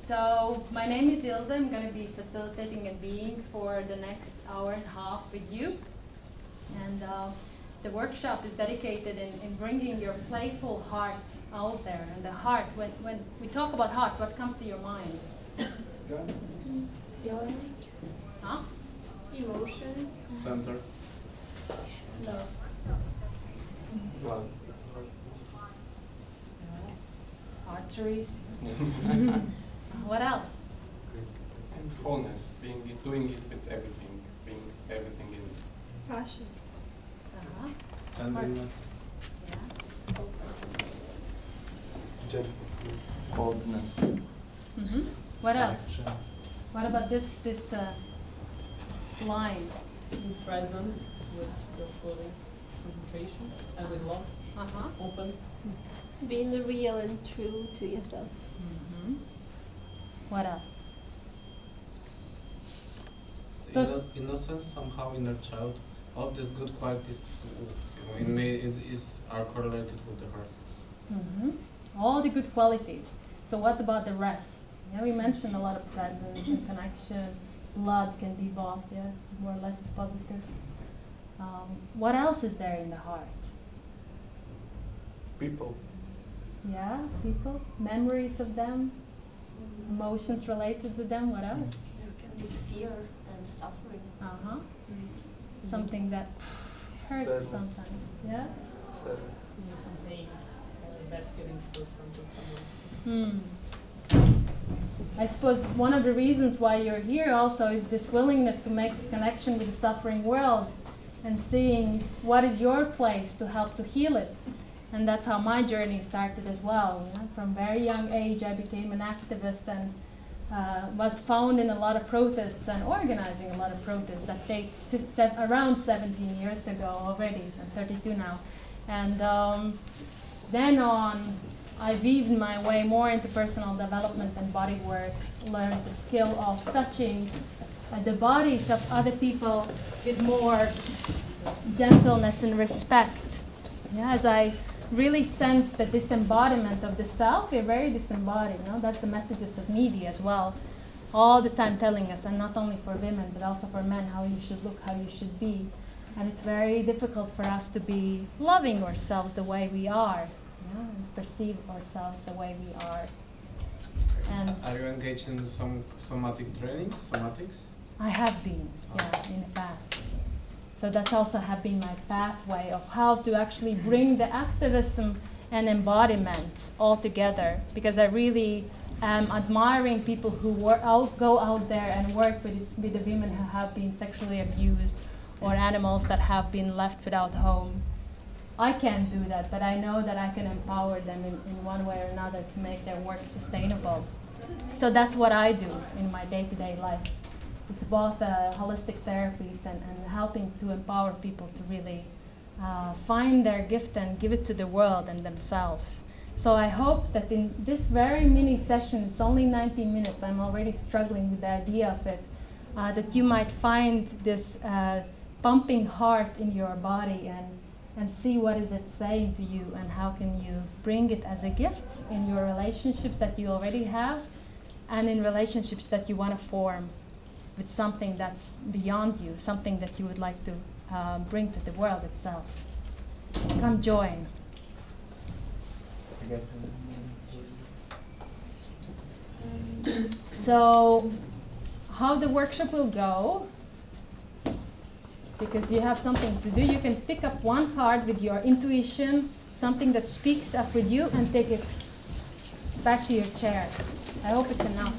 So my name is Ilze. I'm going to be facilitating and being for the next hour and a half with you. And the workshop is dedicated in bringing your playful heart out there. And the heart, when we talk about heart, what comes to your mind? Feelings. Huh? Emotions. Center. No. Blood. Arteries. Yes. What else? And wholeness, doing it with everything, being everything in it. Passion. Uh-huh. Tenderness. Yeah. Gentleness. Coldness. Mm-hmm. What else? Action. What about this line? Be present with the full concentration and with love, Uh-huh. open. Being real and true to yourself. Mm-hmm. What else? So Innocence, somehow inner child. All these good qualities in me are correlated with the heart. Mm-hmm. All the good qualities. So what about the rest? Yeah, we mentioned a lot of presence and connection. Blood can be both, yeah, more or less it's positive. What else is there in the heart? People. Yeah, people, memories of them, emotions related to them. What else? There can be fear and suffering. Uh-huh. Something that hurts Sadness. sometimes. Yeah. Sadness. Some pain, bad feelings for something. I suppose one of the reasons why you're here also is this willingness to make a connection with the suffering world and seeing what is your place to help to heal it. And that's how my journey started as well. You know? From very young age, I became an activist and was found in a lot of protests and organizing a lot of protests. That dates around 17 years ago already. I'm 32 now. And then on, I weaved my way more into personal development and body work, learned the skill of touching the bodies of other people with more gentleness and respect. Yeah, as I really sense the disembodiment of the self, we're very disembodied. You know? That's the messages of media as well. All the time telling us, and not only for women, but also for men, how you should look, how you should be. And it's very difficult for us to be loving ourselves the way we are, you know, and perceive ourselves the way we are. And Are you engaged in some somatic training, somatics? I have been, yeah, in the past. So that's also have been my pathway of how to actually bring the activism and embodiment all together, because I really am admiring people who go out there and work with the women who have been sexually abused or animals that have been left without home. I can't do that, but I know that I can empower them in one way or another to make their work sustainable. So that's what I do in my day-to-day life. It's both holistic therapies and helping to empower people to really find their gift and give it to the world and themselves. So I hope that in this very mini session, it's only 90 minutes, I'm already struggling with the idea of it, that you might find this pumping heart in your body and see what is it saying to you and how can you bring it as a gift in your relationships that you already have and in relationships that you want to form with something that's beyond you, something that you would like to bring to the world itself. Come join. So, how the workshop will go, because you have something to do, you can pick up one card with your intuition, something that speaks up with you, and take it back to your chair. I hope it's enough.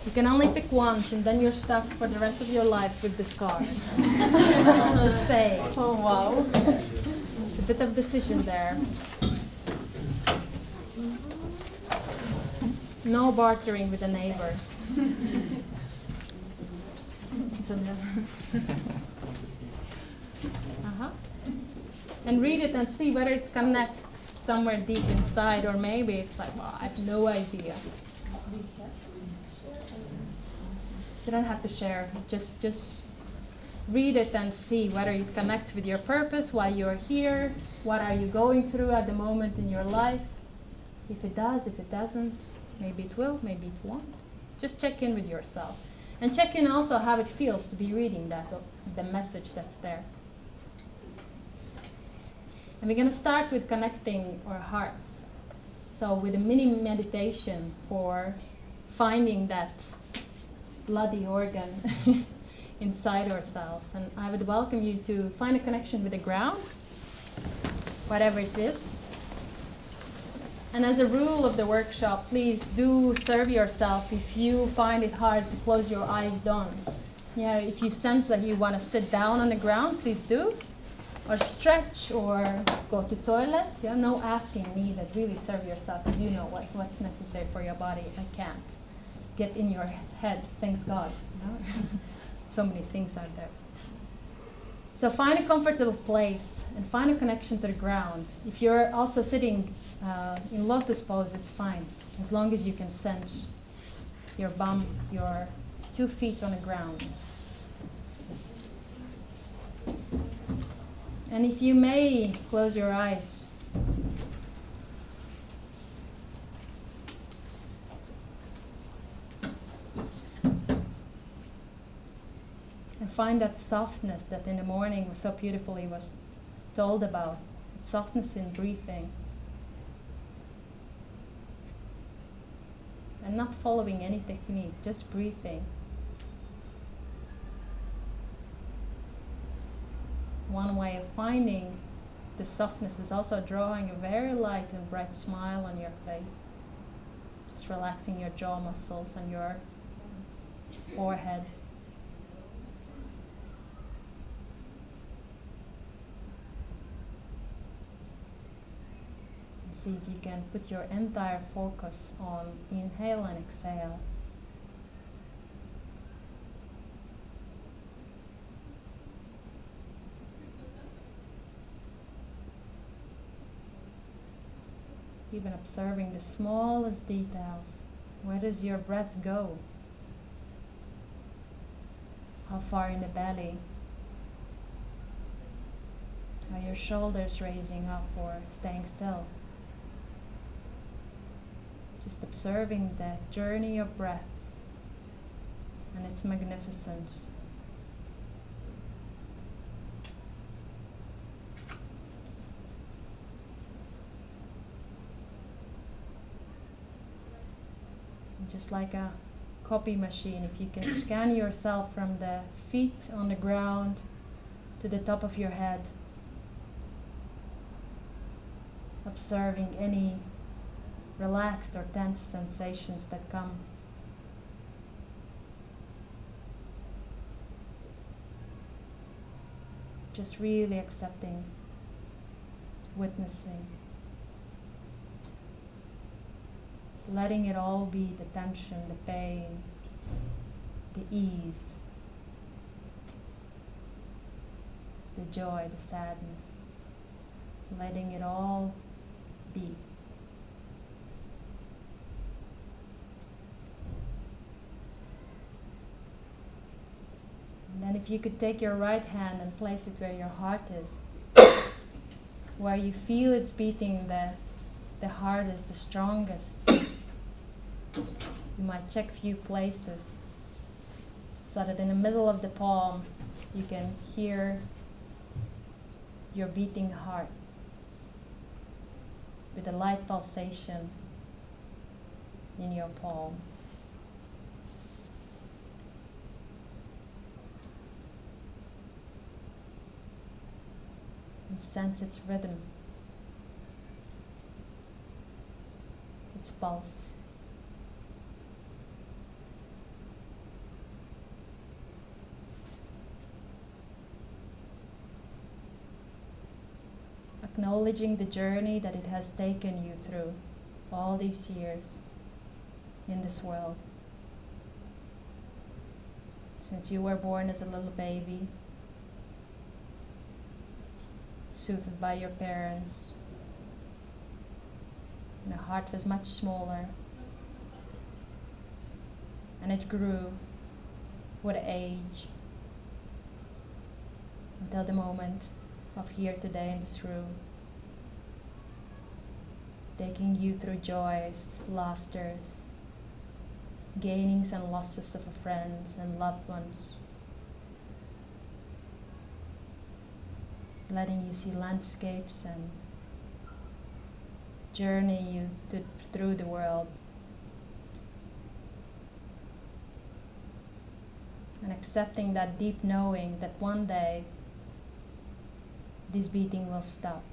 You can only pick once, and then you're stuck for the rest of your life with this card. Just say. Oh, wow. It's a bit of decision there. No bartering with a neighbor. And read it and see whether it connects somewhere deep inside, or maybe it's like, well, I have no idea. You don't have to share. Just read it and see whether it connects with your purpose, why you're here, what are you going through at the moment in your life. If it does, if it doesn't, maybe it will, maybe it won't. Just check in with yourself. And check in also how it feels to be reading that, the message that's there. And we're going to start with connecting our hearts. So with a mini meditation for finding that bloody organ inside ourselves. And I would welcome you to find a connection with the ground, whatever it is. And as a rule of the workshop, please do serve yourself if you find it hard to close your eyes down. Yeah, if you sense that you want to sit down on the ground, please do. Or stretch or go to toilet. Yeah, no asking needed. Really serve yourself because you know what's necessary for your body. I can't get in your head, thanks God. You know? So many things out there. So find a comfortable place and find a connection to the ground. If you're also sitting in lotus pose, it's fine, as long as you can sense your bum, your 2 feet on the ground. And if you may, close your eyes. And find that softness that in the morning so beautifully was told about. Softness in breathing. And not following any technique, just breathing. One way of finding the softness is also drawing a very light and bright smile on your face. Just relaxing your jaw muscles and your forehead. And see if you can put your entire focus on inhale and exhale. Even observing the smallest details. Where does your breath go? How far in the belly? Are your shoulders raising up or staying still? Just observing the journey of breath and its magnificence. Just like a copy machine, if you can scan yourself from the feet on the ground to the top of your head, observing any relaxed or tense sensations that come. Just really accepting, witnessing. Letting it all be the tension, the pain, the ease, the joy, the sadness. Letting it all be. And then if you could take your right hand and place it where your heart is, where you feel it's beating the hardest, the strongest. You might check a few places so that in the middle of the palm you can hear your beating heart with a light pulsation in your palm. And sense its rhythm, its pulse. Acknowledging the journey that it has taken you through all these years in this world. Since you were born as a little baby, soothed by your parents, and the heart was much smaller, and it grew with age, until the moment of here today in this room, taking you through joys, laughters, gainings and losses of friends and loved ones, letting you see landscapes and journey you through the world, and accepting that deep knowing that one day this beating will stop.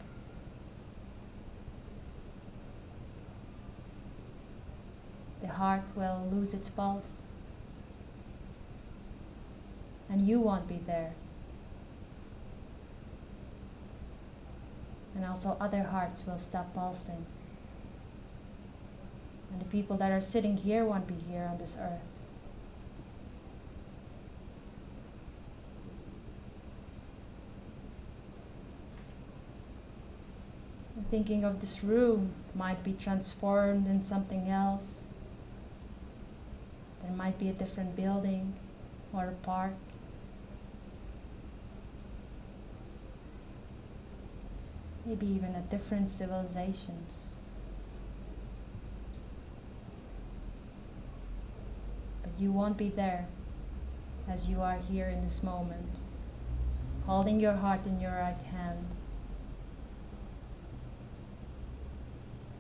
The heart will lose its pulse, and you won't be there. And also other hearts will stop pulsing. And the people that are sitting here won't be here on this earth. And thinking of this room might be transformed in something else. There might be a different building or a park. Maybe even a different civilizations. But you won't be there as you are here in this moment, holding your heart in your right hand.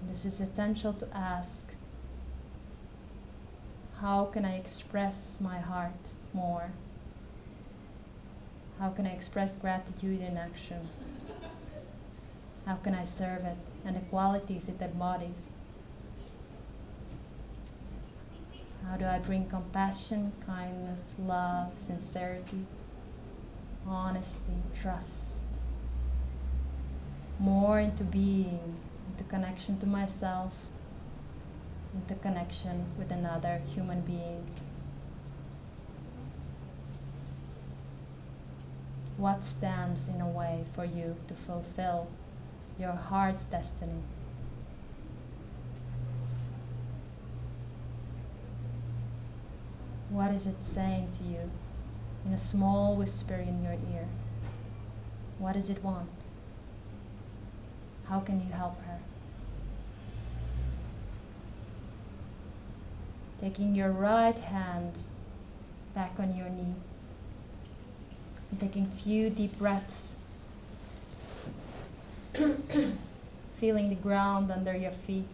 And this is essential to ask, how can I express my heart more? How can I express gratitude in action? How can I serve it and the qualities it embodies? How do I bring compassion, kindness, love, sincerity, honesty, trust more into being, into connection to myself, into connection with another human being? What stands in a way for you to fulfill your heart's destiny? What is it saying to you in a small whisper in your ear? What does it want? How can you help her? Taking your right hand back on your knee and taking a few deep breaths. Feeling the ground under your feet,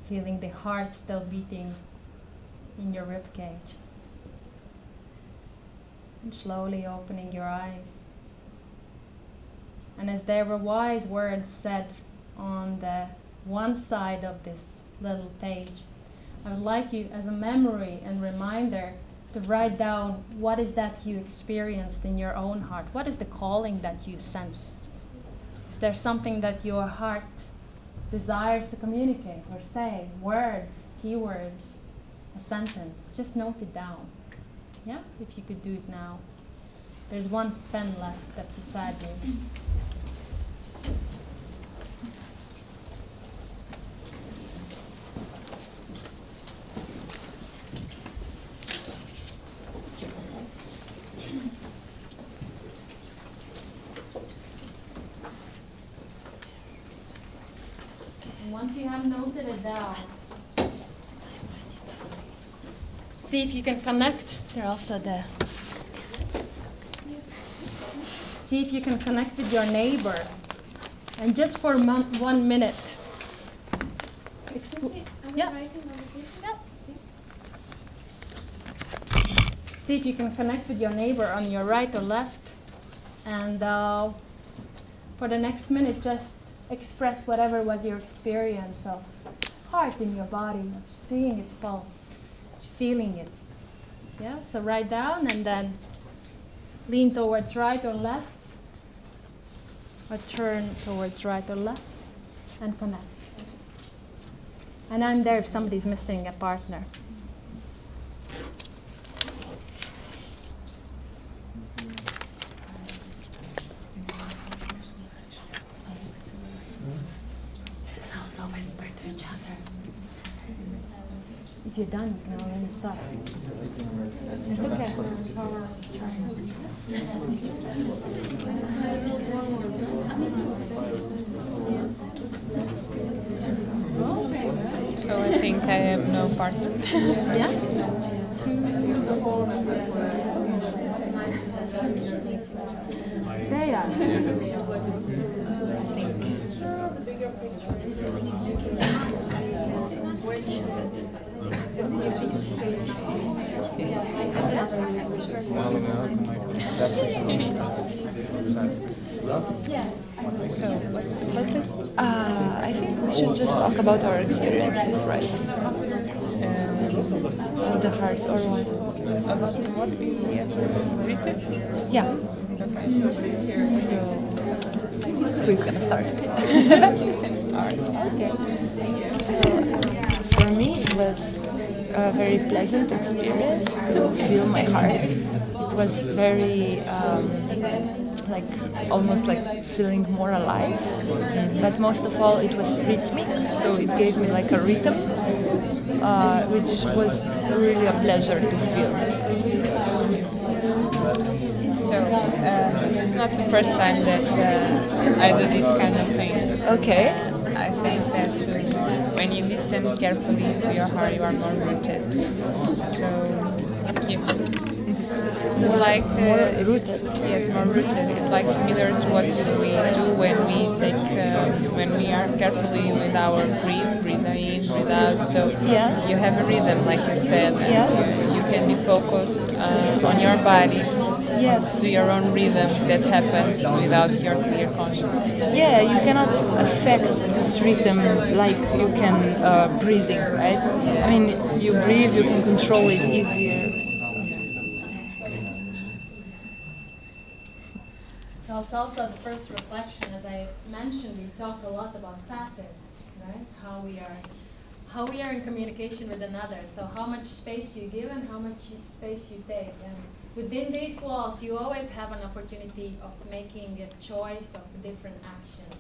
feeling the heart still beating in your rib cage, and slowly opening your eyes. And as there were wise words said on the one side of this little page, I would like you, as a memory and reminder, to write down what is that you experienced in your own heart. What is the calling that you sensed? Is there something that your heart desires to communicate or say? Words, keywords, a sentence. Just note it down. Yeah, if you could do it now. There's one pen left that's beside me. Once you have noted it down, see if you can connect. They're also there. See if you can connect with your neighbor. And just for 1 minute. Excuse me, am Yeah. I writing on the paper? Yeah. See if you can connect with your neighbor on your right or left. And for the next minute, just express whatever was your experience of heart in your body, of seeing its pulse, feeling it. Yeah, so write down and then lean towards right or left, or turn towards right or left, and connect. And I'm there if somebody's missing a partner. If you're done, you can already start. It's okay. So I think I have no partner. Yeah? They are. So what's the purpose? I think we should just talk about our experiences, right? The heart or what? About what we have written? Yeah. Okay. So who's gonna start? You can start. Okay. For me, it was a very pleasant experience to feel my heart. It was very like almost like feeling more alive. But most of all, it was rhythmic, so it gave me like a rhythm, which was really a pleasure to feel. So this is not the first time that I do this kind of thing. Okay. I think that when you listen carefully to your heart, you are more rooted. So it's like More rooted. Yes, more rooted. It's like similar to what we do when we take when we are carefully with our breathe in, breathe out. So Yeah. you have a rhythm, like you said, and Yeah. you can be focused on your body. Yes. To your own rhythm that happens without your clear conscience. Yeah, you cannot affect this rhythm like you can breathing, right? I mean, you breathe, you can control it easier. So it's also the first reflection, as I mentioned, we talk a lot about patterns, right? How we are in communication with another. So how much space you give and how much space you take. And within these walls, you always have an opportunity of making a choice of a different action.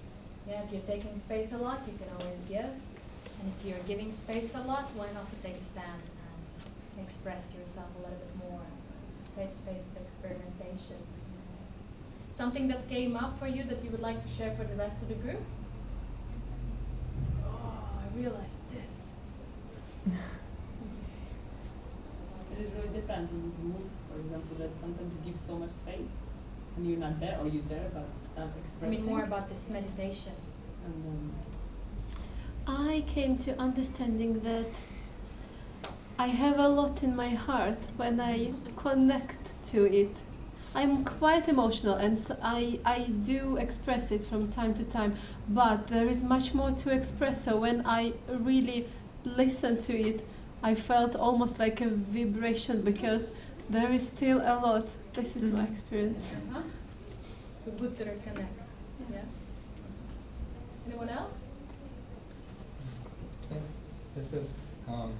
Yeah, if you're taking space a lot, you can always give. And if you're giving space a lot, why not to take a stand and express yourself a little bit more? It's a safe space of experimentation. Something that came up for you that you would like to share for the rest of the group? Oh, I realized this. It is really different in the mood, for example, that sometimes you give so much space and you're not there, or you're there but not I expressing. mean more about this meditation. And I came to understanding that I have a lot in my heart when I connect to it. I'm quite emotional, and so I do express it from time to time, but there is much more to express. So when I really listen to it, I felt almost like a vibration, because there is still a lot. This is my experience. Uh-huh. So good to reconnect. Yeah. Anyone else? This is a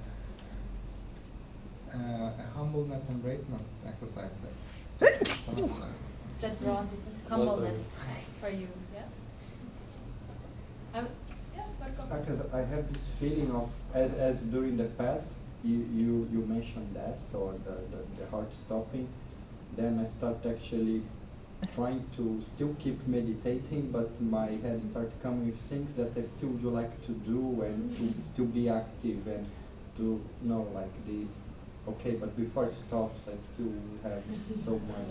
humbleness embracement exercise that That brought humbleness for you, yeah? Because I have this feeling of, as during the past, you mentioned death or the heart stopping, then I start actually trying to still keep meditating, but my head start coming with things that I still would like to do and to still be active and to know like this. Okay, but before it stops, I still have so much.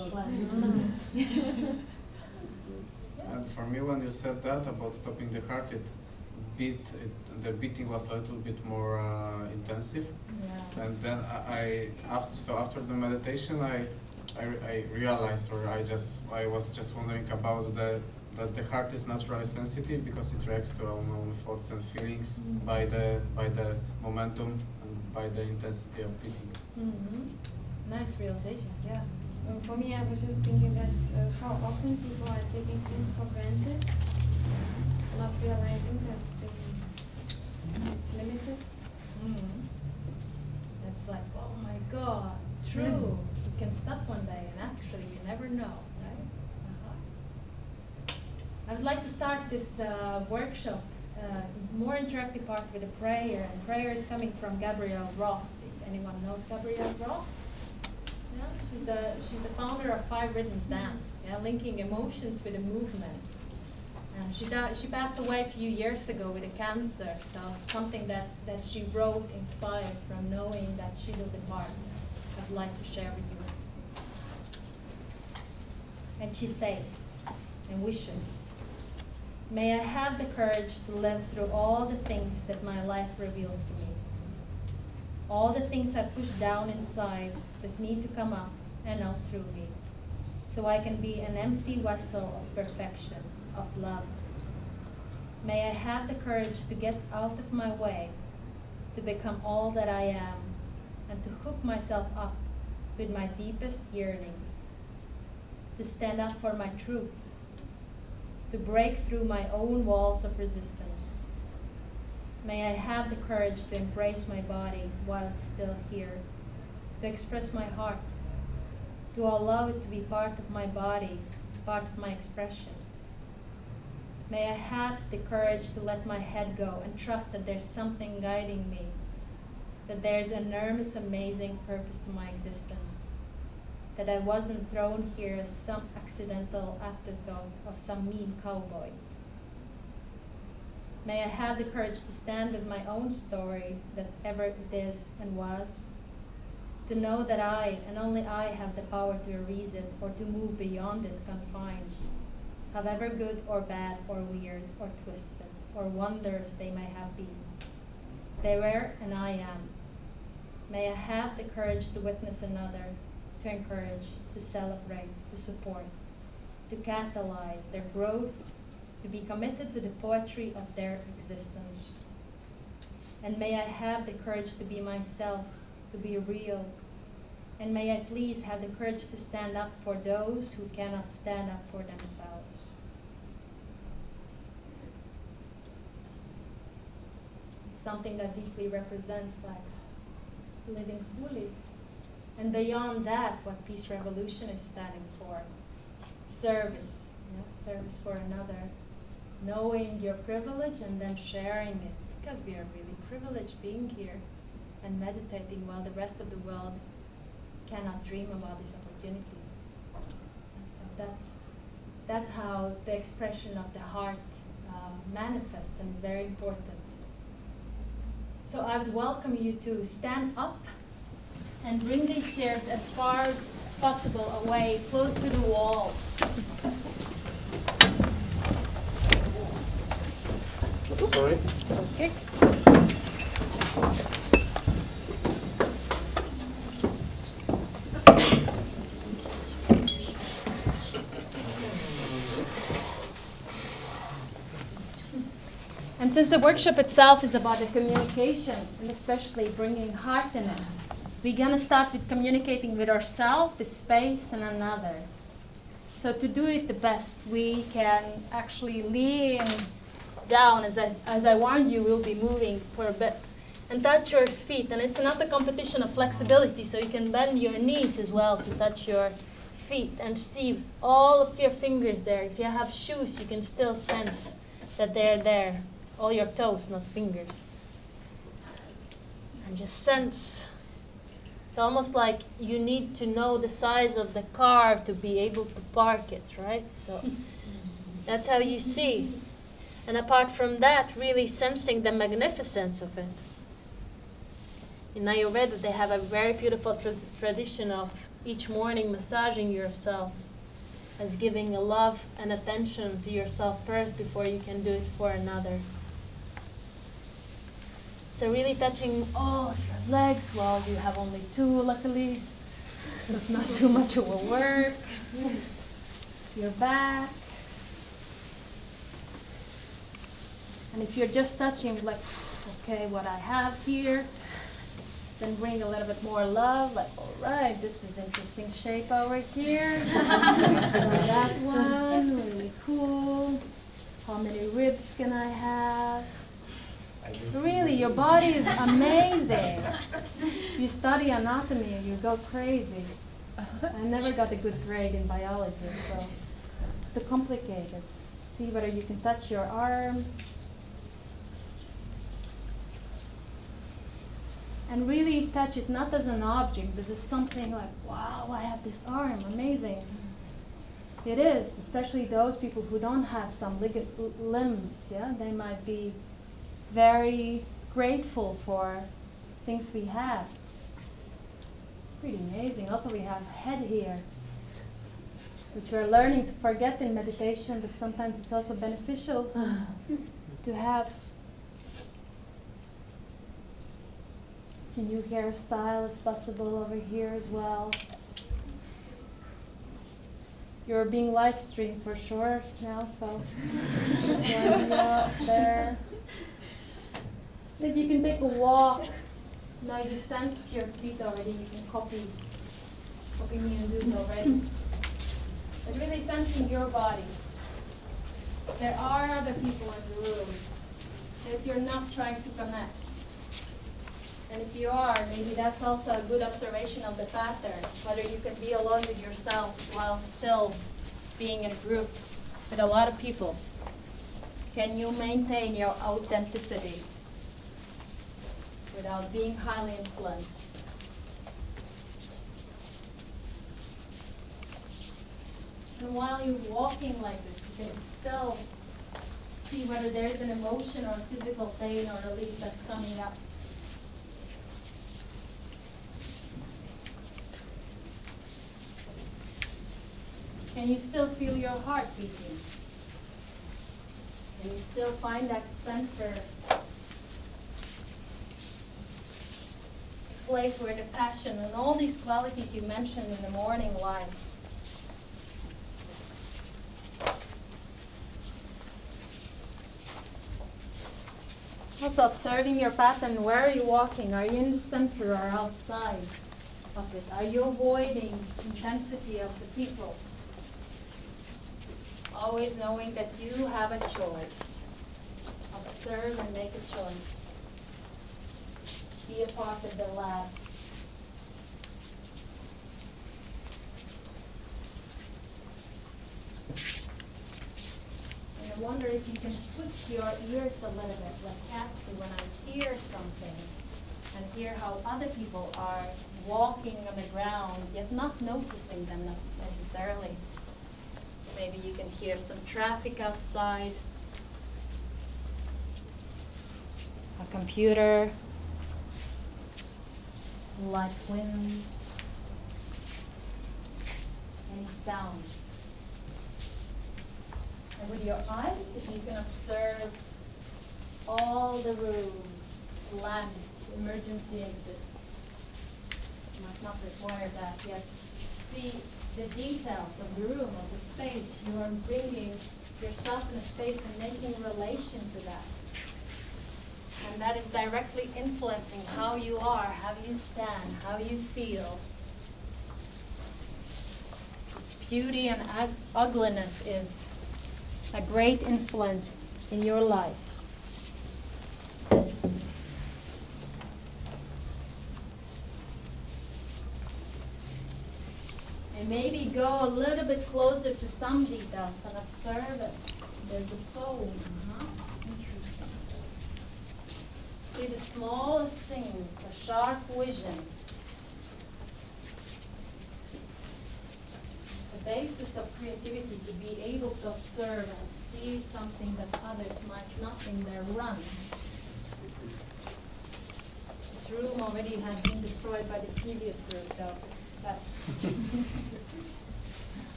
And for me, when you said that about stopping the heart, the beating was a little bit more intensive. Yeah. And then after the meditation, I realized, or I was just wondering about that the heart is naturally sensitive because it reacts to our own thoughts and feelings by the momentum and by the intensity of beating. Mm-hmm. Nice realizations, yeah. For me, I was just thinking that how often people are taking things for granted, not realizing that it's limited. Mm-hmm. It's like, oh my God, true. It can stop one day, and actually, you never know, right? I would like to start this workshop more interactive part with a prayer, and prayer is coming from Gabrielle Roth. If anyone knows Gabrielle Roth, yeah, she's the founder of 5 Rhythms Dance, yeah, linking emotions with a movement. And she passed away a few years ago with a cancer, so something that she wrote inspired from knowing that she will depart. I'd like to share with you. And she says and wishes, may I have the courage to live through all the things that my life reveals to me. All the things I push down inside that need to come up and out through me, so I can be an empty vessel of perfection, of love. May I have the courage to get out of my way, to become all that I am, and to hook myself up with my deepest yearnings, to stand up for my truth, to break through my own walls of resistance. May I have the courage to embrace my body while it's still here, to express my heart, to allow it to be part of my body, part of my expression. May I have the courage to let my head go and trust that there's something guiding me, that there's an enormous, amazing purpose to my existence, that I wasn't thrown here as some accidental afterthought of some mean cowboy. May I have the courage to stand with my own story, that ever it is and was, to know that I, and only I, have the power to erase it or to move beyond its confines, however good or bad or weird or twisted or wondrous they may have been. They were and I am. May I have the courage to witness another, to encourage, to celebrate, to support, to catalyze their growth, to be committed to the poetry of their existence. And may I have the courage to be myself, to be real. And may I please have the courage to stand up for those who cannot stand up for themselves. Something that deeply represents like living fully. And beyond that, what Peace Revolution is standing for. Service, service for another. Knowing your privilege and then sharing it. Because we are really privileged being here and meditating while the rest of the world cannot dream about these opportunities. And so that's how the expression of the heart manifests, and is very important. So I would welcome you to stand up and bring these chairs as far as possible away, close to the walls. Sorry? Okay. And since the workshop itself is about the communication, and especially bringing heart in it, we're going to start with communicating with ourselves, the space, and another. So to do it the best, we can actually lean down. As I warned you, we'll be moving for a bit. And touch your feet. And it's not a competition of flexibility, so you can bend your knees as well to touch your feet and see all of your fingers there. If you have shoes, you can still sense that they're there. All your toes, not fingers. And just sense. It's almost like you need to know the size of the car to be able to park it, right? So that's how you see. And apart from that, really sensing the magnificence of it. In Ayurveda, they have a very beautiful tradition of each morning massaging yourself as giving a love and attention to yourself first before you can do it for another. So really touching all of your legs. Well, you have only 2, luckily. It's not too much of a work. Your back. And if you're just touching, like, okay, what I have here, then bring a little bit more love. Like, all right, this is interesting shape over here. That one, really cool. How many ribs can I have? Really, your body is amazing. You study anatomy and you go crazy. I never got a good grade in biology, so it's too complicated. See whether you can touch your arm. And really touch it not as an object, but as something like, wow, I have this arm, amazing. It is, especially those people who don't have some limbs, yeah? They might be very grateful for things we have. Pretty amazing. Also, we have head here, which we're learning to forget in meditation, but sometimes it's also beneficial to have. New hairstyle is possible over here as well. You're being live streamed for sure now, so up there. If you can take a walk, now you sense your feet already, you can copy me and do it already. But really sensing your body. There are other people in the room. If you're not trying to connect. And if you are, maybe that's also a good observation of the pattern, whether you can be alone with yourself while still being in a group with a lot of people. Can you maintain your authenticity without being highly influenced? And while you're walking like this, you can still see whether there is an emotion or physical pain or relief that's coming up. Can you still feel your heart beating? Can you still find that center, place where the passion and all these qualities you mentioned in the morning lives? Also observing your pattern. Where are you walking? Are you in the center or outside of it? Are you avoiding intensity of the people? Always knowing that you have a choice. Observe and make a choice. Be a part of the lab. And I wonder if you can switch your ears a little bit, like cats do when I hear something, and hear how other people are walking on the ground, yet not noticing them necessarily. Maybe you can hear some traffic outside, a computer, light wind, any sounds. And with your eyes, if you can observe all the room, lamps, emergency exit. You might not require that yet. See the details of the room, of the space. You are bringing yourself in a space and making relation to that. And that is directly influencing how you are, how you stand, how you feel. Its beauty and ugliness is a great influence in your life. And maybe go a little bit closer to some details and observe it. There's a phone. Interesting. See the smallest things, the sharp vision. The basis of creativity to be able to observe or see something that others might not in their run. This room already has been destroyed by the previous group, though.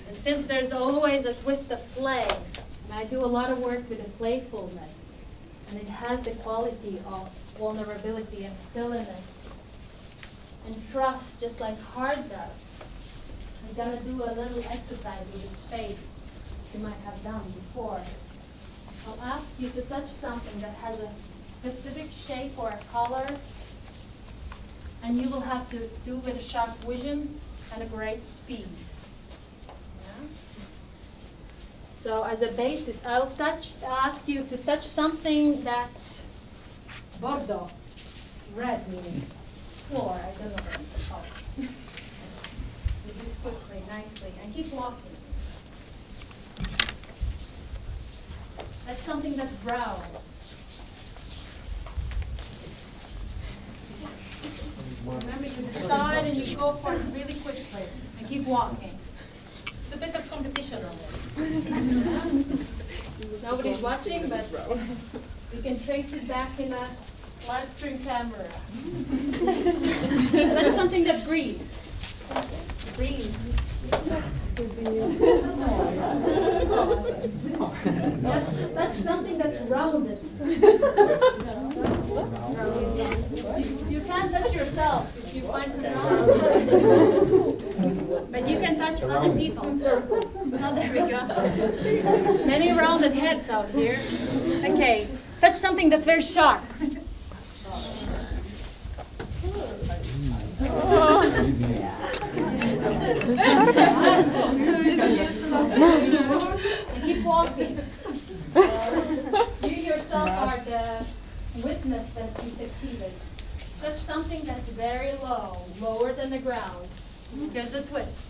And since there's always a twist of play, and I do a lot of work with the playfulness, and it has the quality of vulnerability and silliness and trust, just like heart does. I'm going to do a little exercise with the space you might have done before. I'll ask you to touch something that has a specific shape or a color, and you will have to do with a sharp vision and a great speed. Yeah? So as a basis, I'll ask you to touch something that's bordeaux, red meaning floor. I don't know what it's called. You do it quickly, nicely, and keep walking. That's something that's brown. Remember, you decide and you go for it really quickly and keep walking. It's a bit of competition on this. Nobody's watching, but we can trace it back in a live stream camera. That's something that's green. Green. That's something that's rounded. You can't touch yourself if you find some rounded. But you can touch other people. Oh, there we go. Many rounded heads out here. Okay, touch something that's very sharp. Keep walking. You yourself are the witness that you succeeded. Touch something that's very low, lower than the ground. There's a twist.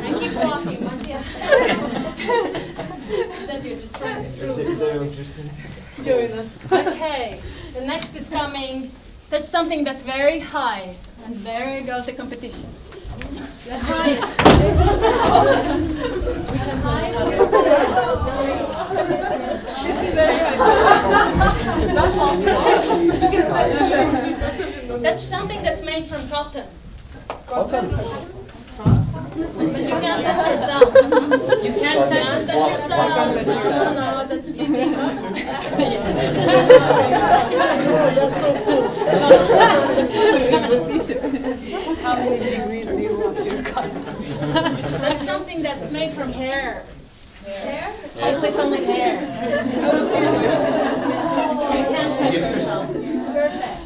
And keep walking. Once you said you're just trying to join us. Okay, the next is coming. Touch something that's very high. And there goes the competition. The highest. Touch something that's made from cotton. Cotton. But you can't touch yourself. You can't touch yourself. No, that's cheating. That's so cool. How many degrees do you want your cotton? That's something that's made from hair. Hair? Hopefully it's only hair. You can't touch yourself. Perfect.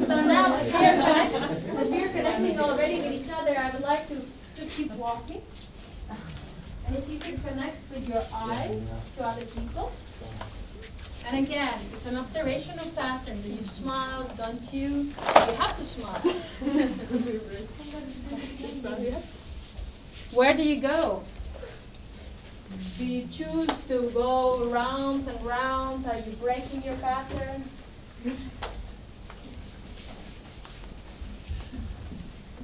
So now, if you're connecting already with each other, I would like to just keep walking. And if you can connect with your eyes to other people. And again, it's an observational pattern. Do you smile? Don't you? You have to smile. Where do you go? Do you choose to go rounds and rounds? Are you breaking your pattern?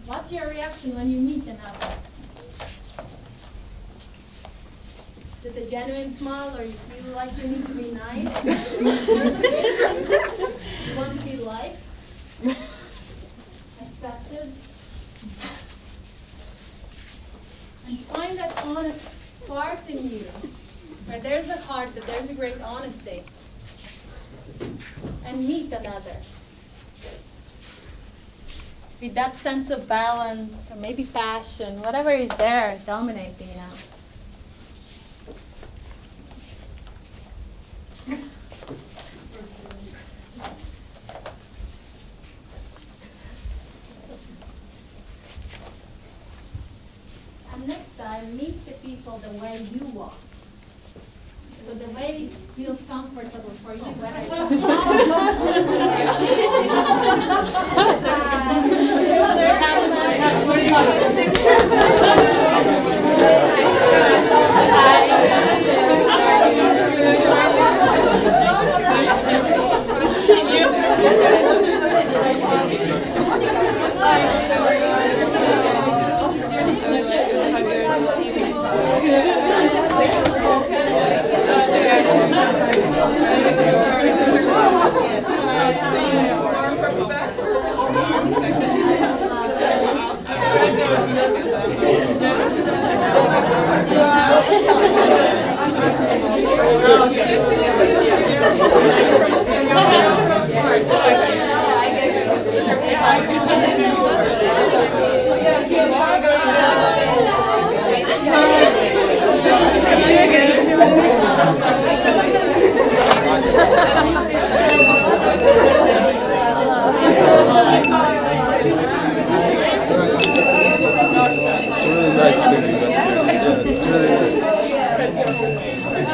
What's your reaction when you meet another? Is it a genuine smile, or you feel like you need to be nice? You want to be liked? Accepted? And find that honest part in you. Where there's a heart, that there's a great honesty. And meet another. With that sense of balance, or maybe passion, whatever is there dominating now. And next time, meet the people the way you want. So the way feels comfortable for you, whether it's It's really nice thinking about that. Yeah, it's really nice.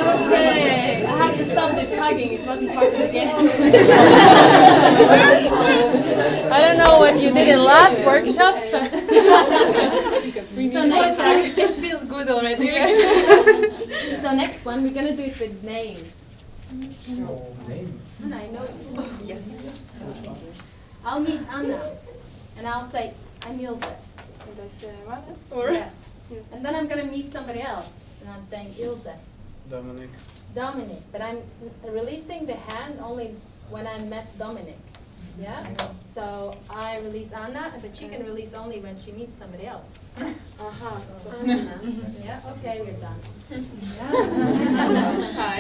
Okay, I have to stop this hugging. It wasn't part of the game. I don't know what you did in last workshops, but so next time It feels good already. So next one we're gonna do it with names. Names. Anna, I know you. Yes. I'll meet Anna, and I'll say, I'm Ilze. And I say, what? Yes. And then I'm going to meet somebody else, and I'm saying Ilze. Dominic. Dominic, but I'm releasing the hand only when I met Dominic. Yeah? So I release Anna, but she can release only when she meets somebody else. Aha. So Yeah, okay, we're done. Hi.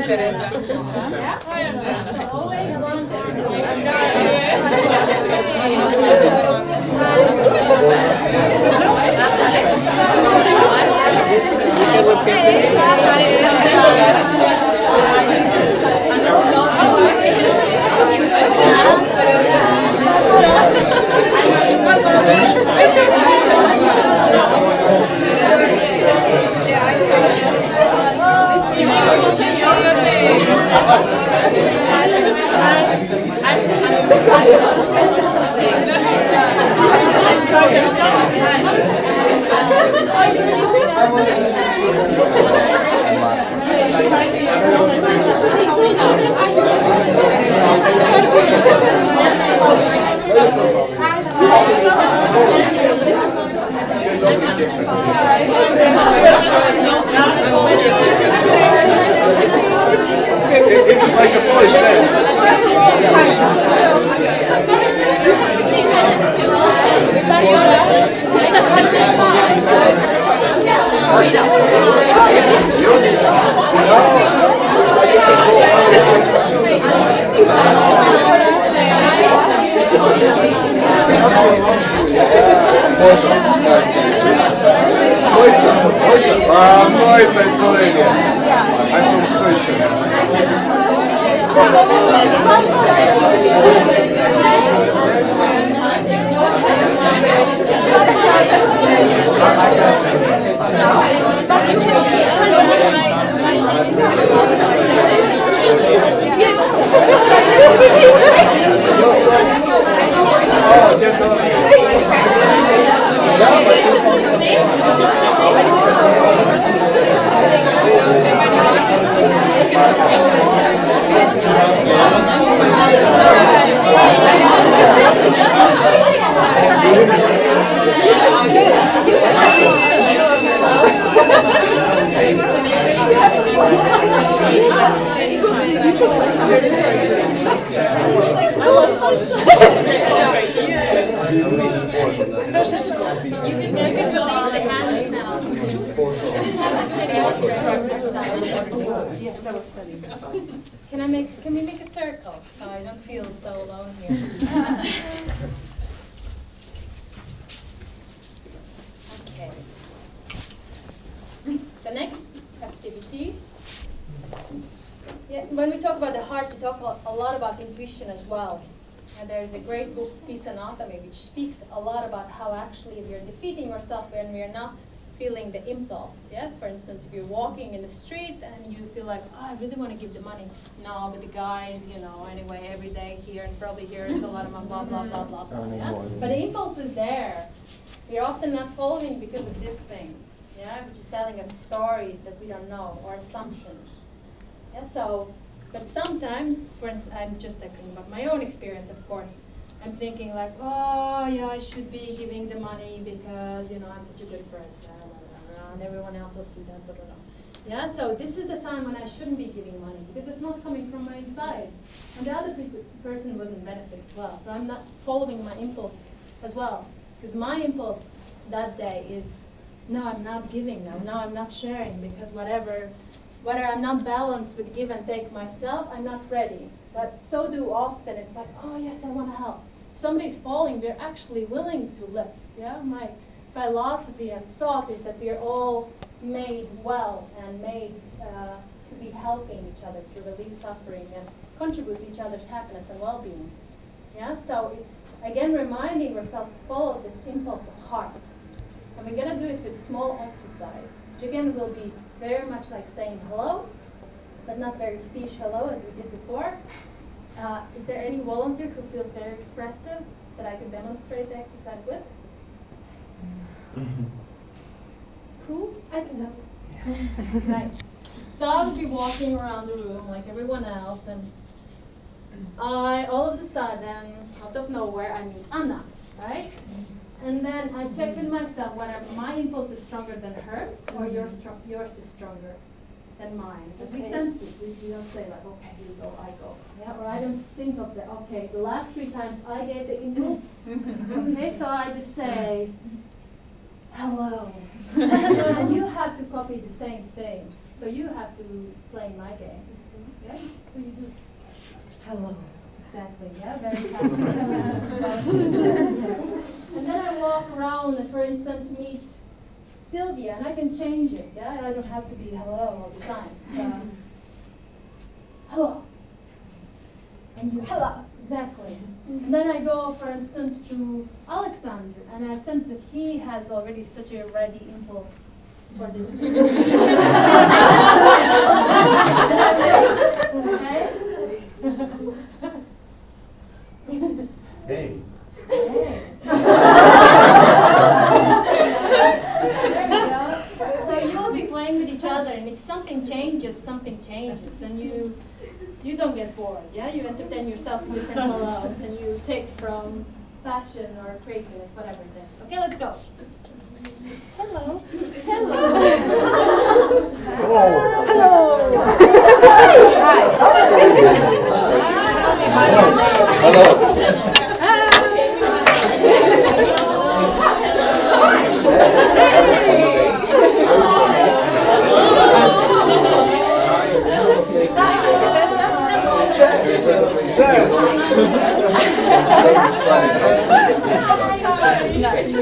Teresa. Yeah? So always one It is like a Polish dance. Moica is Slovenia. I'm from Croatia. Can we make a circle so I don't feel so alone here? Okay. The next activity. Yeah, when we talk about the heart, we talk a lot about intuition as well. And there's a great book, Peace Anatomy, which speaks a lot about how actually we are defeating ourselves when we are not feeling the impulse. Yeah. For instance, if you're walking in the street and you feel like, oh, I really want to give the money. No, but the guys, anyway, every day here and probably here it's a lot of blah blah blah blah blah. Yeah? But the impulse is there. We're often not following because of this thing. Yeah, which is telling us stories that we don't know or assumptions. Yeah. So, but sometimes, for instance, I'm just talking about my own experience, of course. I'm thinking like, oh yeah, I should be giving the money because I'm such a good person. And everyone else will see that, Yeah, so this is the time when I shouldn't be giving money because it's not coming from my inside. And the other person wouldn't benefit as well. So I'm not following my impulse as well. Because my impulse that day is, no, I'm not giving now. No, I'm not sharing because whether I'm not balanced with give and take myself, I'm not ready. But so do often. It's like, oh yes, I want to help. Somebody's falling, we're actually willing to lift. Yeah, my philosophy and thought is that we are all made well and made to be helping each other, to relieve suffering and contribute to each other's happiness and well-being. Yeah, so it's again reminding ourselves to follow this impulse of heart. And we're going to do it with small exercise, which again will be very much like saying hello, but not very fish hello as we did before. Is there any volunteer who feels very expressive that I can demonstrate the exercise with? Cool? I can help. Nice. start to be walking around the room like everyone else, and all of a sudden, out of nowhere, I meet Anna, right? And then I check with myself whether my impulse is stronger than hers or yours is stronger than mine. But we sense it. We don't say like, okay, you go, I go. Yeah, or I don't think of the, okay, the last 3 times I gave the impulse. Okay, so I just say, hello. And you have to copy the same thing. So you have to play my game. Yeah? So you do, hello. Exactly, yeah, very fast. And then I walk around and, for instance, meet Sylvia, and I can change it, yeah? I don't have to be hello all the time. So, hello. And you, hello, exactly. And then I go, for instance, to Alexander, and I sense that he has already such a ready impulse for this. Okay? Hey. There we go. So you'll be playing with each other, and if something changes, and you don't get bored, yeah? You entertain yourself with different hellos, and you take from fashion or craziness, whatever it is. Okay, let's go. Hello. Hello. Hello. Hello. Hi. Tell me about your name. Hello. Nice.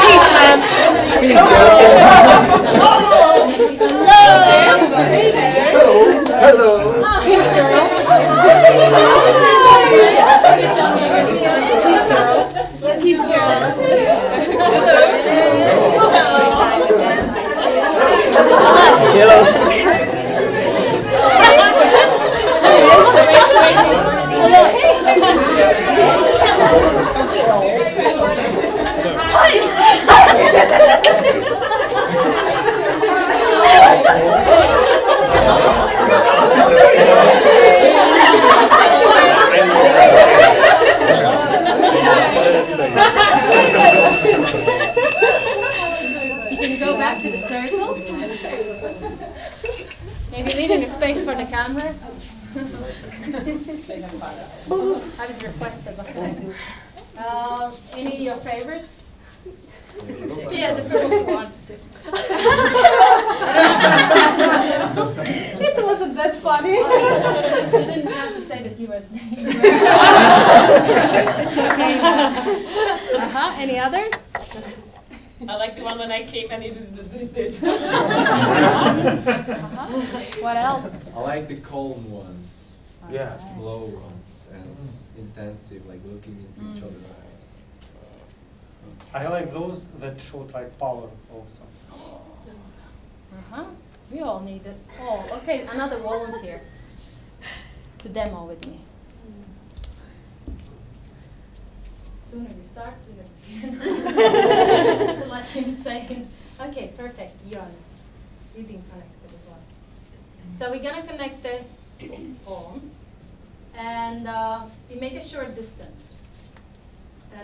Peace, ma'am. Hello. Peace, girl. Peace, girl. You can go back to the circle. Maybe leaving a space for the camera. I was requested, what can I do? Any of your favorites? Yeah, the first one. It wasn't that funny. You didn't have to say that you were. It's okay. Any others? I like the one when I came and he did this. What else? I like the calm ones. Yeah. Slow ones and intensive, like looking into each other's eyes. I like those that show like power also. We all need it. Oh, okay, another volunteer to demo with me. Sooner we start, sooner we let him say. Okay, perfect. Jon, you've been connected as well. So we're gonna connect the palms, and we make a short distance.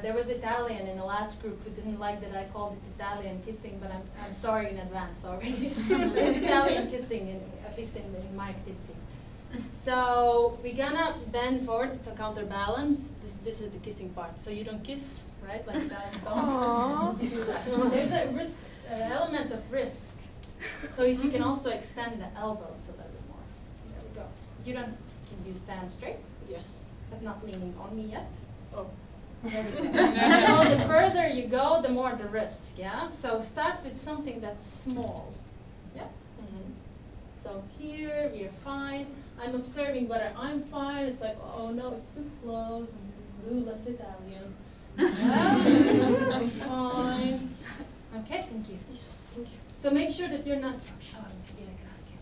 There was Italian in the last group who didn't like that I called it Italian kissing, but I'm sorry in advance already. It's Italian kissing, at least in my activity. So we're gonna bend forward to counterbalance. This is the kissing part. So you don't kiss, right? Like Italians don't. You do that. There's a risk, element of risk. So if you can also extend the elbows a little bit more. There we go. You don't. Can you stand straight? Yes. But not leaning on me yet. Oh. There we go. So the further you go, the more the risk, yeah? So start with something that's small, yeah? So here, we are fine. I'm observing whether I'm fine. It's like, oh no, it's too close. Blue, less Italian. I'm fine. Okay, thank you. Yes, thank you. So make sure that you're not. Oh, maybe I can ask you.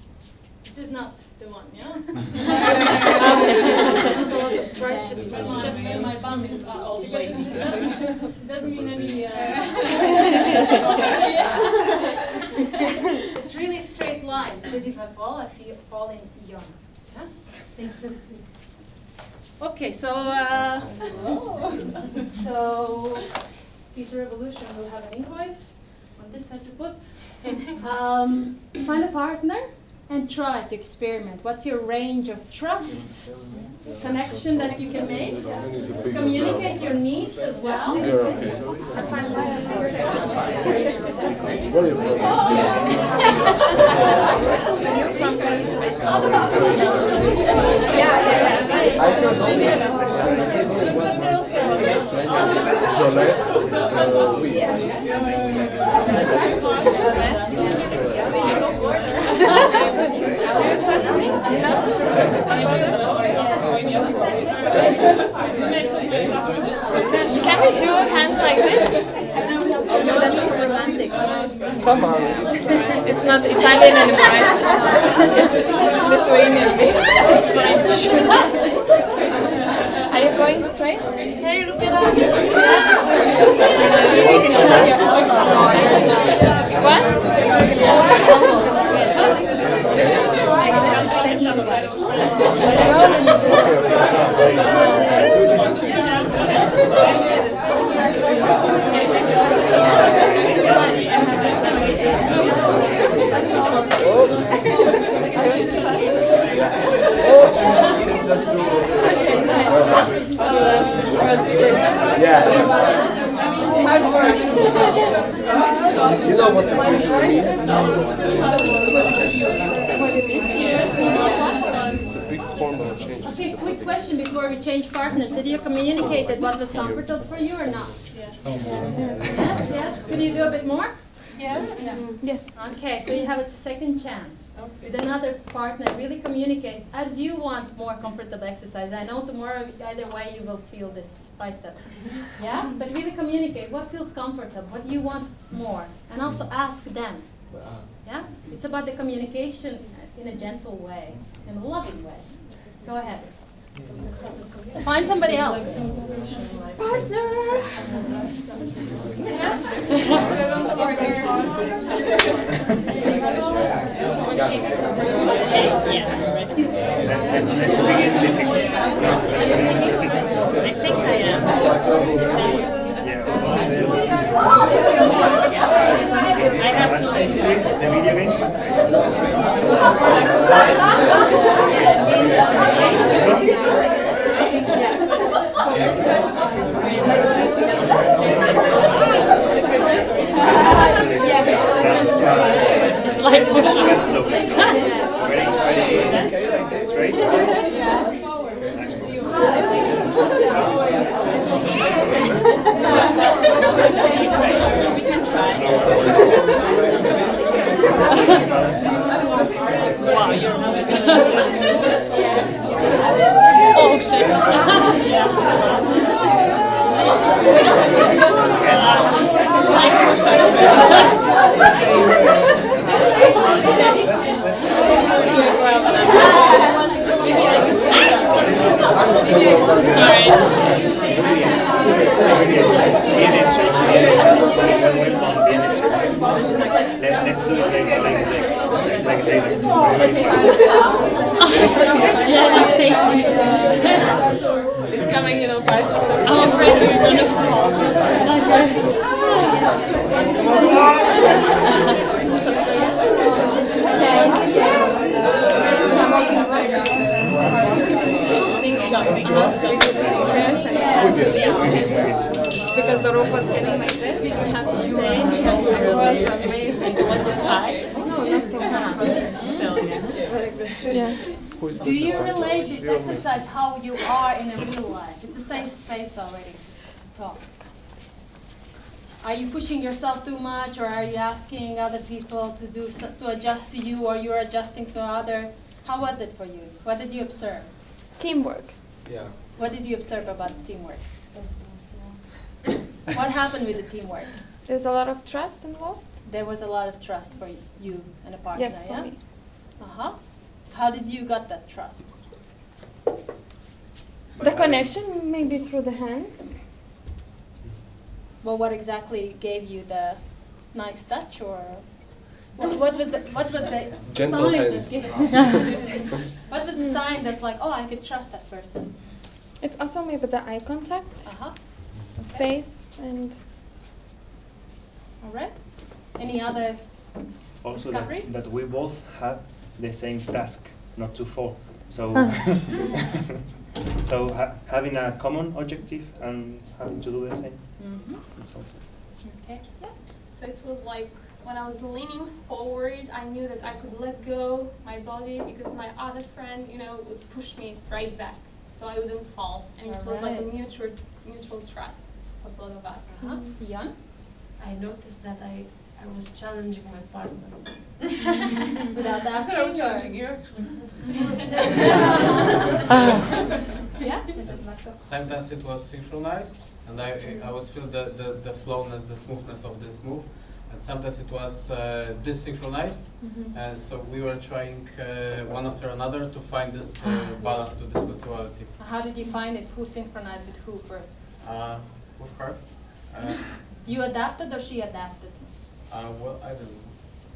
This is not the one, yeah? Just my bum is all lazy. It doesn't mean any. It's really a straight line because if I fall, I fall in yarn. Yeah. Thank you. Okay, so Pizza Revolution will have an invoice on this, I suppose. Find a partner and try to experiment. What's your range of trust, connection that you can make? Communicate your needs as well. Can we do hands like this? No, that's too romantic. Come on. It's not Italian anymore. It's Lithuanian. Are you going straight? Hey, look at us. What? Hard work. You know what this usually means? It's a big formal change. Okay, quick question before we change partners. Did you communicate that what was comfortable for you or not? Yes. Yes. Could you do a bit more? Yes. Yes. Okay, so you have a second chance with another partner. Really communicate as you want more comfortable exercise. I know tomorrow either way you will feel this bicep. Yeah? But really communicate what feels comfortable, what you want more. And also ask them. Yeah? It's about the communication in a gentle way, in a loving way. Go ahead. Find somebody else. Partner! I think I am. I have to see the video game. It's like pushing. Ready? Straight? We can try. Wow, you're not Oh shit. Let's do it like David. Yeah, he's shaking. It's coming in on bicycle. I'm afraid you're gonna fall. Because the rope was getting like this, we had to stay because it was amazing. Was it high? No, not so high. Still, yeah. Do you relate this exercise how you are in a real life? It's a safe space already to talk. Are you pushing yourself too much, or are you asking other people to adjust to you, or you're adjusting to other? How was it for you? What did you observe? Teamwork. Yeah, What did you observe about the teamwork? What happened with the teamwork? There's a lot of trust involved. There was a lot of trust for you and a partner, Yes, for yeah? me. Uh-huh. How did you got that trust? The connection, maybe through the hands. Well, what exactly gave you the nice touch, or what was the Gentle sign hands. what was the sign that like, oh, I could trust that person? It's also maybe the eye contact, Uh-huh. face, and All right. Any other Also discoveries? that we both had the same task, not to fall. So, so having a common objective and having to do the same. Mm-hmm. It's also. Okay. Yeah. So it was like when I was leaning forward, I knew that I could let go my body because my other friend, would push me right back, so I wouldn't fall, and it was like a mutual trust of both of us. Uh-huh. Jan? I noticed that I was challenging my partner. Without asking, I'm or? challenging you. Yeah. Sometimes it was synchronized, and I was feel the flowness, the smoothness of this move. And sometimes it was desynchronized, and so we were trying one after another to find this balance to this mutuality. How did you find it? Who synchronized with who first? With her. You adapted or she adapted? Well, I don't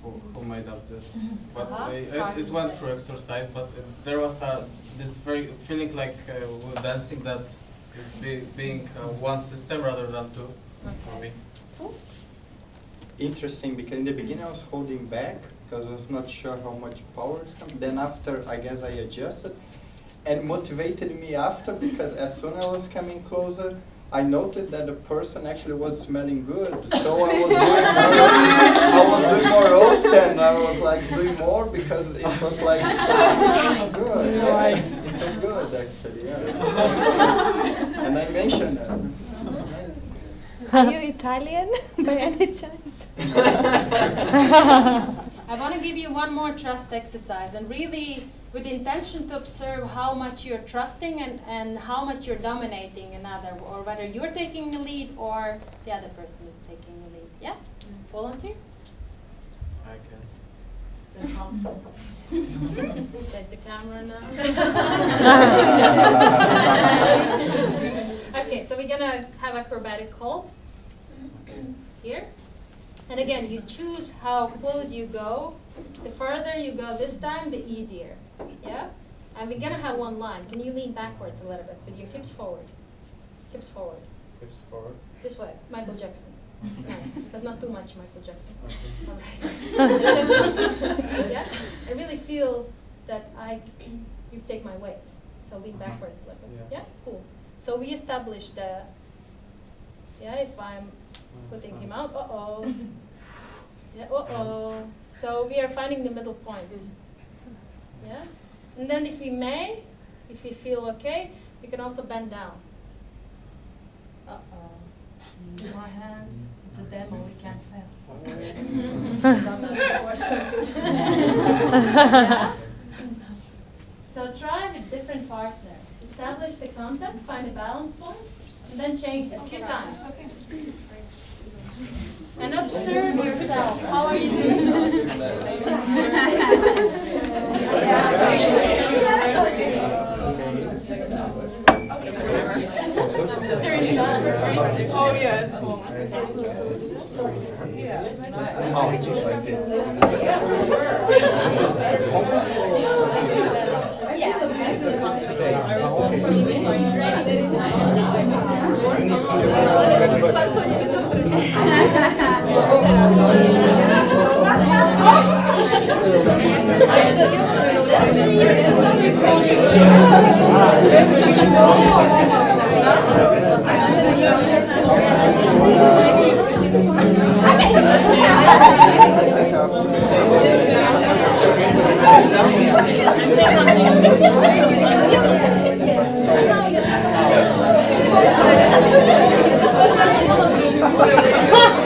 know who made up this, but Uh-huh. it went through exercise. But there was this very feeling like with dancing that is being one system rather than two for me. Cool. Interesting, because in the beginning I was holding back because I was not sure how much power is coming. Then after, I guess I adjusted, and motivated me after, because as soon as I was coming closer, I noticed that the person actually was smelling good. So I was doing more roast, and I was like doing more because it was like good. Yeah, it was good actually. Yeah. And I mentioned that. Are you Italian by any chance? I want to give you one more trust exercise, and really with the intention to observe how much you're trusting and how much you're dominating another, or whether you're taking the lead or the other person is taking the lead. Yeah? Volunteer? I can. There's the camera now. Okay, so we're going to have acrobatic hold here. And again, you choose how close you go. The further you go this time, the easier. Yeah? And we're going to have one line. Can you lean backwards a little bit with your hips forward? Hips forward. Hips forward. This way. Michael Jackson. Nice. But not too much Michael Jackson. All right. Yeah? I really feel that you take my weight. So lean backwards a little bit. Yeah? Cool. So we established if I'm putting him out, uh-oh. Yeah, uh-oh. So we are finding the middle point. Yeah? And then if we feel okay, we can also bend down. Uh-oh. Use my hands. It's a demo, we can't fail. Done that before, so good. Yeah? So try with different partners. Establish the contact, find a balance point, and then change it a few times. And observe yourself. How are you doing? Oh, yes. Like this.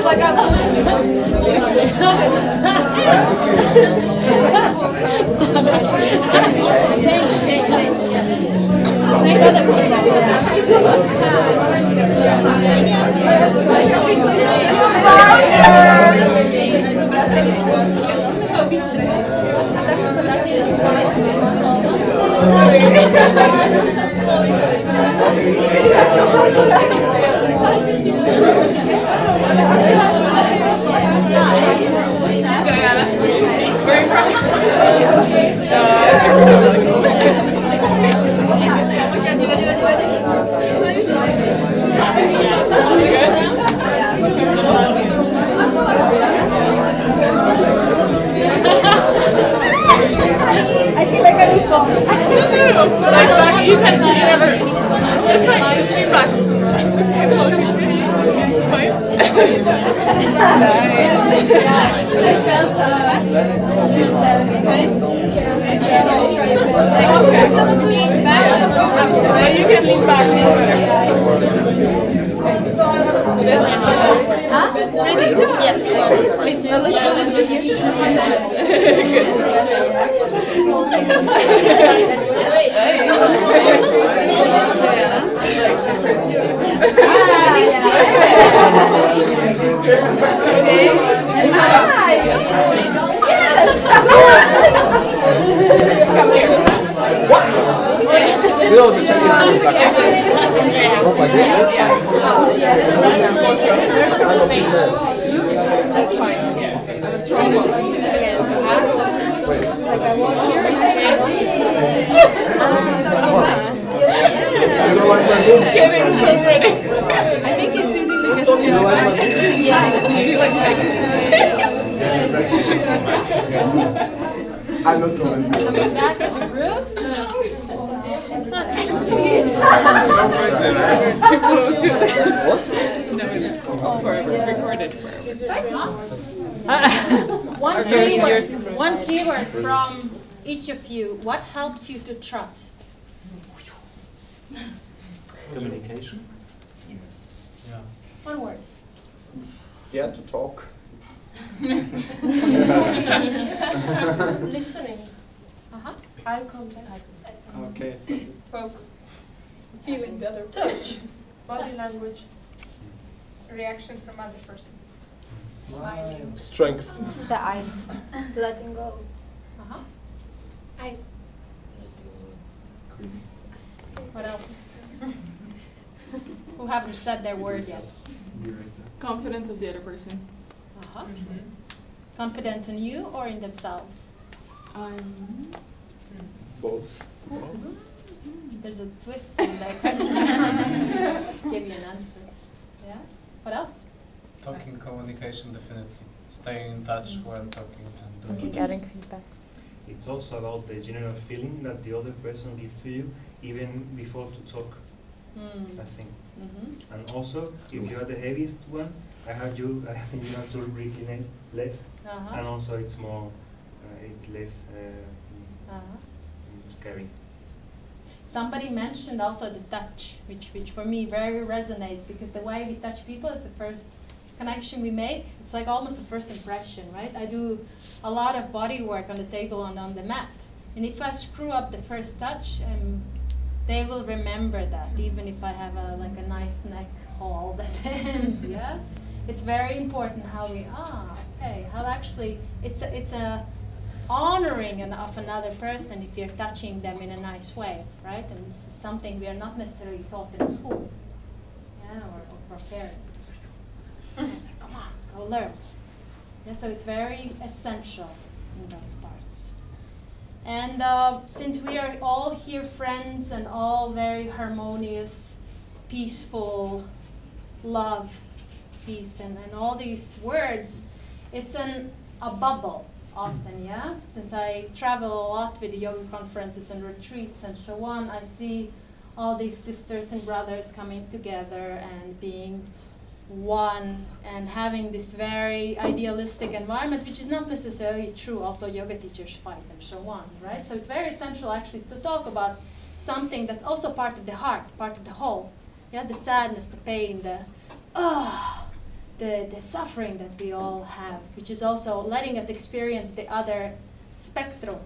Like I'm You can lean back. Ready? Yes. Wait, let's go a little bit here. You know, the Chinese is like this. That's fine. I'm a strong one. Kidding, so pretty. I think it's easy because we are I'm not going to Coming back to the group. too close to the No, it's recorded. One keyword from each of you. What helps you to trust? Communication. Yes. Yeah. One word. Yeah, to talk. Listening. Eye contact. Okay. Focus. Feeling the other touch. Body language. Reaction from other person. Smiling. Strength. The eyes. Letting go. Ice. What else? Who haven't said their word yet? Confidence of the other person. Confident in you or in themselves? Both. There's a twist in that question. Give you an answer. Yeah. What else? Talking, communication, definitely. Staying in touch while talking and doing. Getting feedback. It's also about the general feeling that the other person gives to you, even before to talk. I think. And also, if you are the heaviest one, I think you have to recline less, and also it's more, it's less scary. Somebody mentioned also the touch, which for me very resonates, because the way we touch people is the first connection we make. It's like almost the first impression, right? I do a lot of body work on the table and on the mat, and if I screw up the first touch, they will remember that, even if I have a nice neck hold at the end. Yeah, it's very important how we how actually it's a honoring of another person if you're touching them in a nice way, right? And this is something we are not necessarily taught in schools, or prepared. It's like, come on, go learn. Yeah, so it's very essential in those parts. And since we are all here friends and all very harmonious, peaceful, love, peace, and all these words, it's a bubble often, yeah? Since I travel a lot with the yoga conferences and retreats and so on, I see all these sisters and brothers coming together and being one and having this very idealistic environment, which is not necessarily true. Also, yoga teachers fight and so on, right? So it's very essential actually to talk about something that's also part of the heart, part of the whole. Yeah, the sadness, the pain, the suffering that we all have, which is also letting us experience the other spectrum.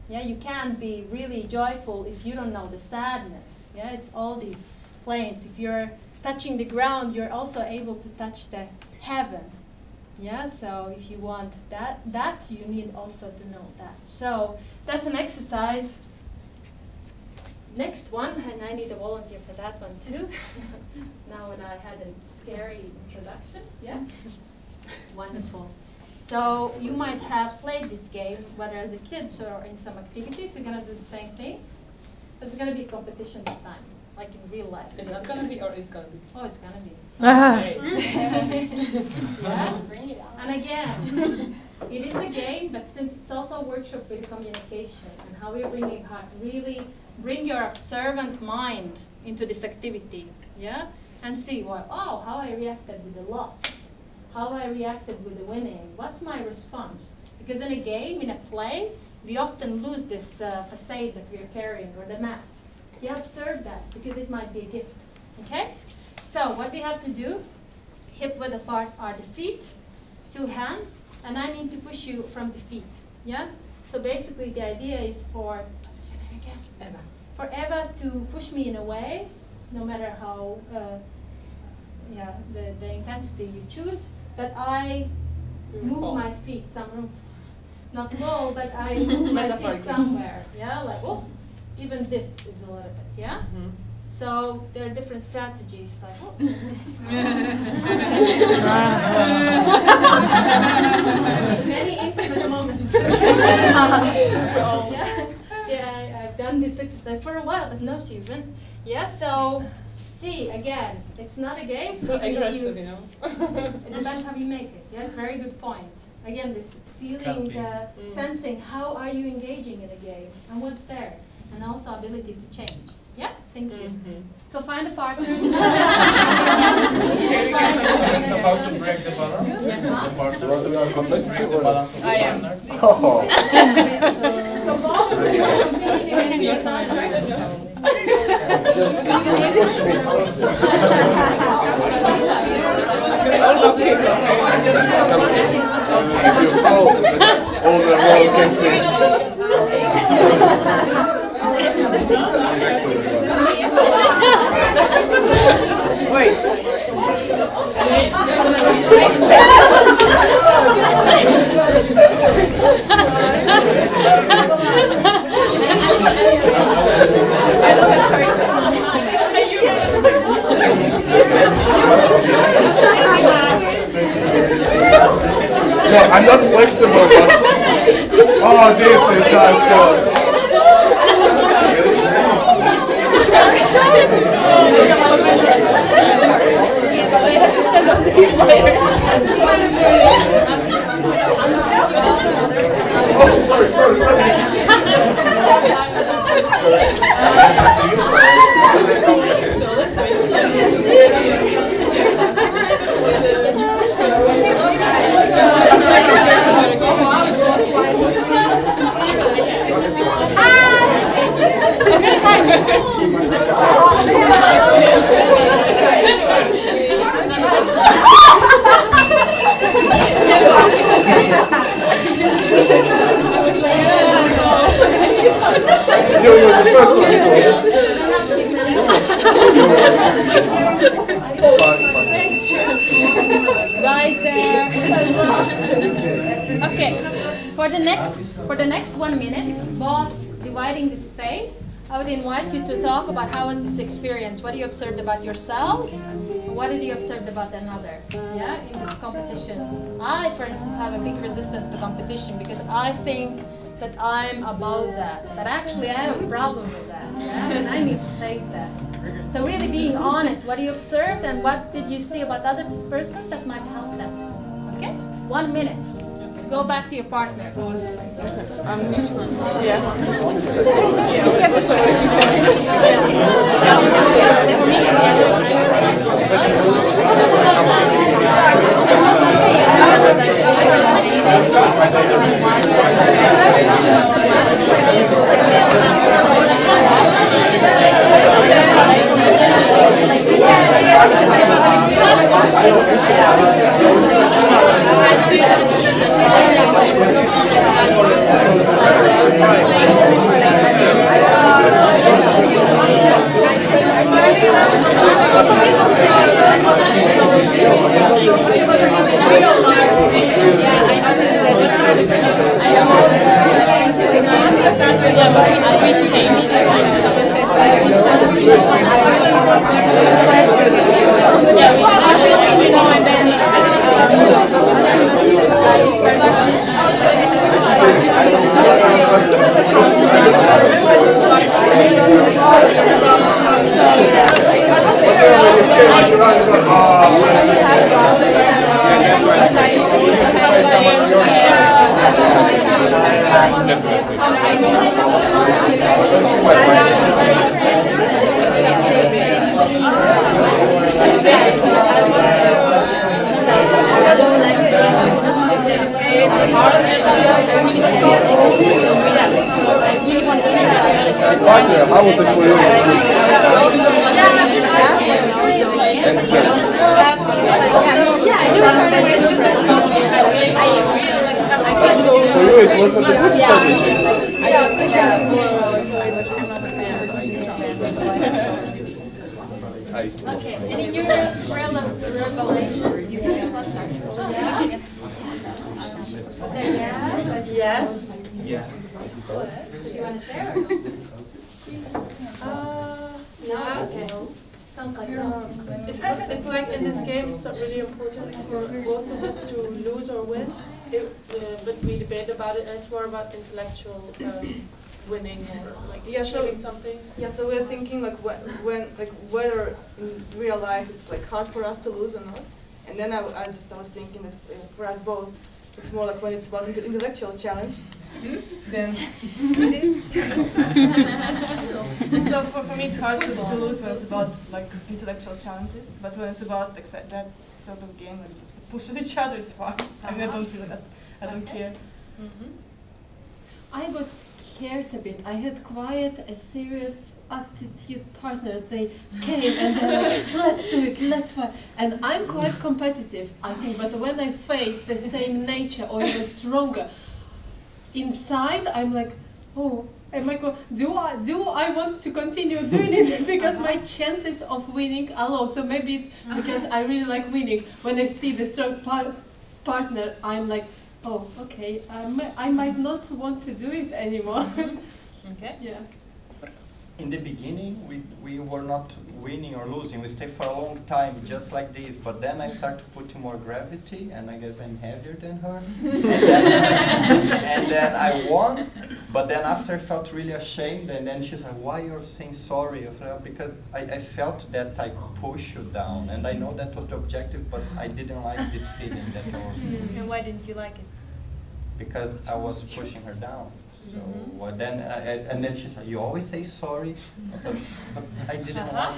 Yeah, you can't be really joyful if you don't know the sadness. Yeah, it's all these planes. If you're touching the ground, you're also able to touch the heaven. Yeah, so if you want that you need also to know that. So that's an exercise. Next one, and I need a volunteer for that one too. Now when I had a scary introduction, yeah? Wonderful. So you might have played this game, whether as a kid or in some activities. We're gonna do the same thing, but it's gonna be a competition this time, like in real life. It's not gonna be, or it's gonna be? Oh, it's gonna be. Okay. Yeah? And again, it is a game, but since it's also a workshop with communication and how we're bringing heart, really bring your observant mind into this activity, yeah? And see, how I reacted with the loss. how I reacted with the winning. What's my response? Because in a game, in a play, we often lose this facade that we're carrying, or the mask. You observe that, because it might be a gift, okay? So what we have to do, hip width apart are the feet, 2 hands, and I need to push you from the feet, yeah? So basically the idea is for Eva to push me in a way, no matter how the intensity you choose, that I move my feet not roll, but I move my feet somewhere, yeah, like, oh, even this is a little bit, yeah? Mm-hmm. So there are different strategies, like, oh. Many intimate moments. I've done this exercise for a while, but no, Susan. Yeah, so see, again, it's not a game. So aggressive, you know. It depends how you make it. Yeah, it's a very good point. Again, this feeling, sensing, how are you engaging in a game, and what's there, and also ability to change. Yeah, thank you. So find a partner. It's about to break the balance. The partner break the balance of the partner. So both of you are competing against each other. If you fall, all the world can see. Wait. No, I'm not flexible, but oh, this is hardcore. Yeah, but I have to stand up this way. Oh, sorry. So let's switch. You're the first one. Guys there. Okay. For the next 1 minute, both dividing the space, I would invite you to talk about how was this experience, what you observed about yourself, and what did you observe about another, yeah, in this competition. I, for instance, have a big resistance to competition because I think that I'm above that, but actually I have a problem with that, yeah, and I need to face that. So really being honest, what you observed and what did you see about the other person that might help them, okay? 1 minute. Go back to your partner. Partner, how was it for you? And for you, it wasn't a good strategy. Okay, any new revelations? Yes. Yes. You want to share? Yeah. Okay. Sounds like It's like in this game, it's not really important for both of us to lose or win, but we debate about it, and it's more about intellectual winning or like achieving something. Yeah, so we're thinking like when like whether in real life it's like hard for us to lose or not, and then I was thinking that for us both, it's more like when it's about intellectual challenge. Then it is. So for me it's hard to lose when it's about like intellectual challenges, but when it's about like that sort of game where we just push at each other, it's fun. I mean, I don't feel that. I don't care. I got scared a bit. I had quite a serious attitude partners. They came and they were like, let's do it, let's fight. And I'm quite competitive, I think, but when I face the same nature or even stronger, inside I'm like, oh, and I go, do I want to continue doing it? Because my chances of winning are low. So maybe it's because I really like winning. When I see the strong partner, I'm like, oh, okay, I might not want to do it anymore. Okay. Yeah. In the beginning, we were not winning or losing. We stayed for a long time, just like this. But then I started putting more gravity, and I guess I'm heavier than her. And then I won. But then after I felt really ashamed, and then she's like, "Why you're saying sorry?" Because I felt that I pushed you down, and I know that was the objective, but I didn't like this feeling that I was. And why didn't you like it? Because I was pushing her down. So then, and then she said, "You always say sorry," but I didn't want.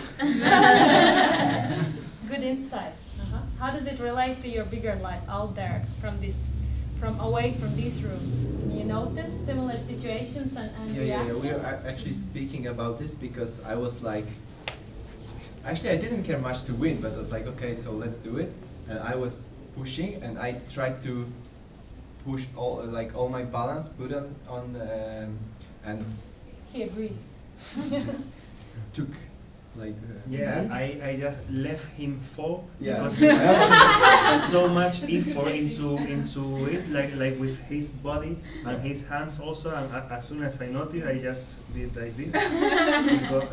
Good insight. How does it relate to your bigger life out there, from away from these rooms? Can you notice similar situations and reactions? We are actually speaking about this because I was like, actually I didn't care much to win, but I was like, okay, so let's do it, and I was pushing, and I tried to push all my balance, put on and he agrees. just took like yeah, I just left him fall Yeah. because he put so much effort into it, like with his body and his hands also. And as soon as I noticed, I just did like this.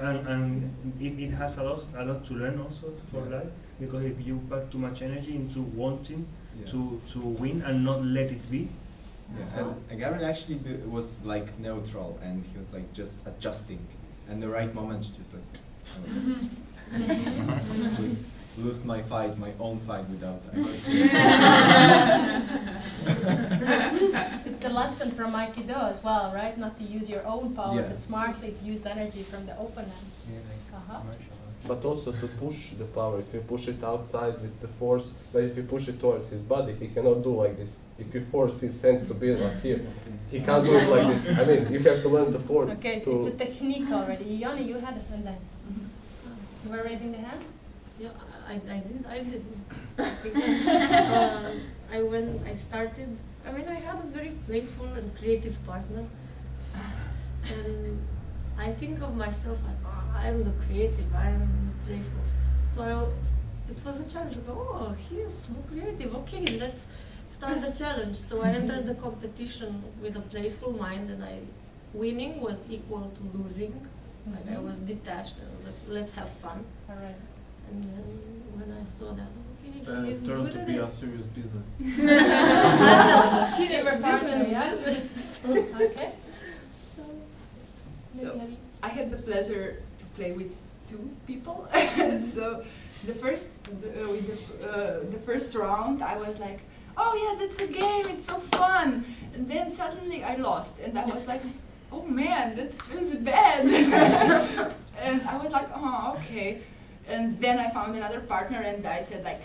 and it has a lot to learn also for life, because if you put too much energy into wanting to win and not let it be. Yes, and Gabriel actually was like neutral, and he was like just adjusting, and the right moment just like, just like lose my own fight without that. It's a lesson from Aikido as well, right? Not to use your own power, Yeah. but smartly to use the energy from the opponent. But also to push the power. If you push it outside with the force, but if you push it towards his body, he cannot do like this. If you force his hands to be like here, he can't do it like this. I mean, you have to learn the force. Okay, it's a technique already. Yoni, you had a friend then. You were raising the hand? Yeah, I did. When I started, I mean, I had a very playful and creative partner, and I think of myself like, I'm the creative, I'm playful. So it was a challenge. I go, oh, he is so creative. Okay, let's start the challenge. So I entered the competition with a playful mind, and winning was equal to losing. Like I was detached. I was like, let's have fun. All right. And then when I saw that, okay, Then he's it turned good to at be it. a serious business. Business. Okay. So I had the pleasure to play with two people. So with the first round, I was like, "Oh yeah, that's a game. It's so fun." And then suddenly I lost, and I was like, "Oh man, that feels bad." And I was like, "Oh, okay." And then I found another partner, and I said like,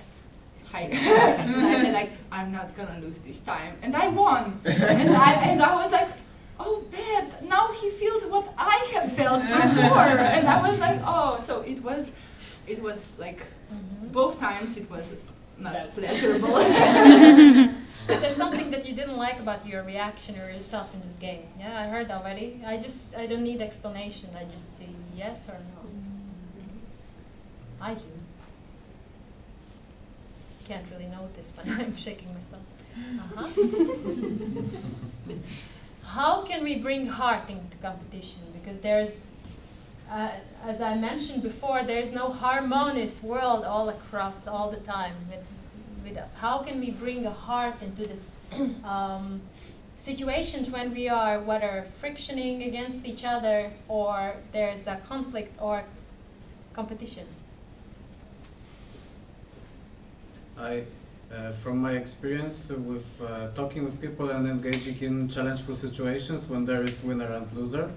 hi. And I said like, I'm not gonna lose this time, and I won. and I was like, oh, bad. Now he feels what I have felt before, and I was like, oh, so it was like both times it was not pleasurable. But there's something that you didn't like about your reaction or yourself in this game. Yeah, I heard already. I don't need explanation. I just say yes or no. I do. Can't really notice, but I'm shaking myself. How can we bring heart into competition? Because there's, as I mentioned before, there's no harmonious world all across all the time with us. How can we bring a heart into this situations when we are whether frictioning against each other or there's a conflict or competition? From my experience with talking with people and engaging in challengeful situations when there is winner and loser,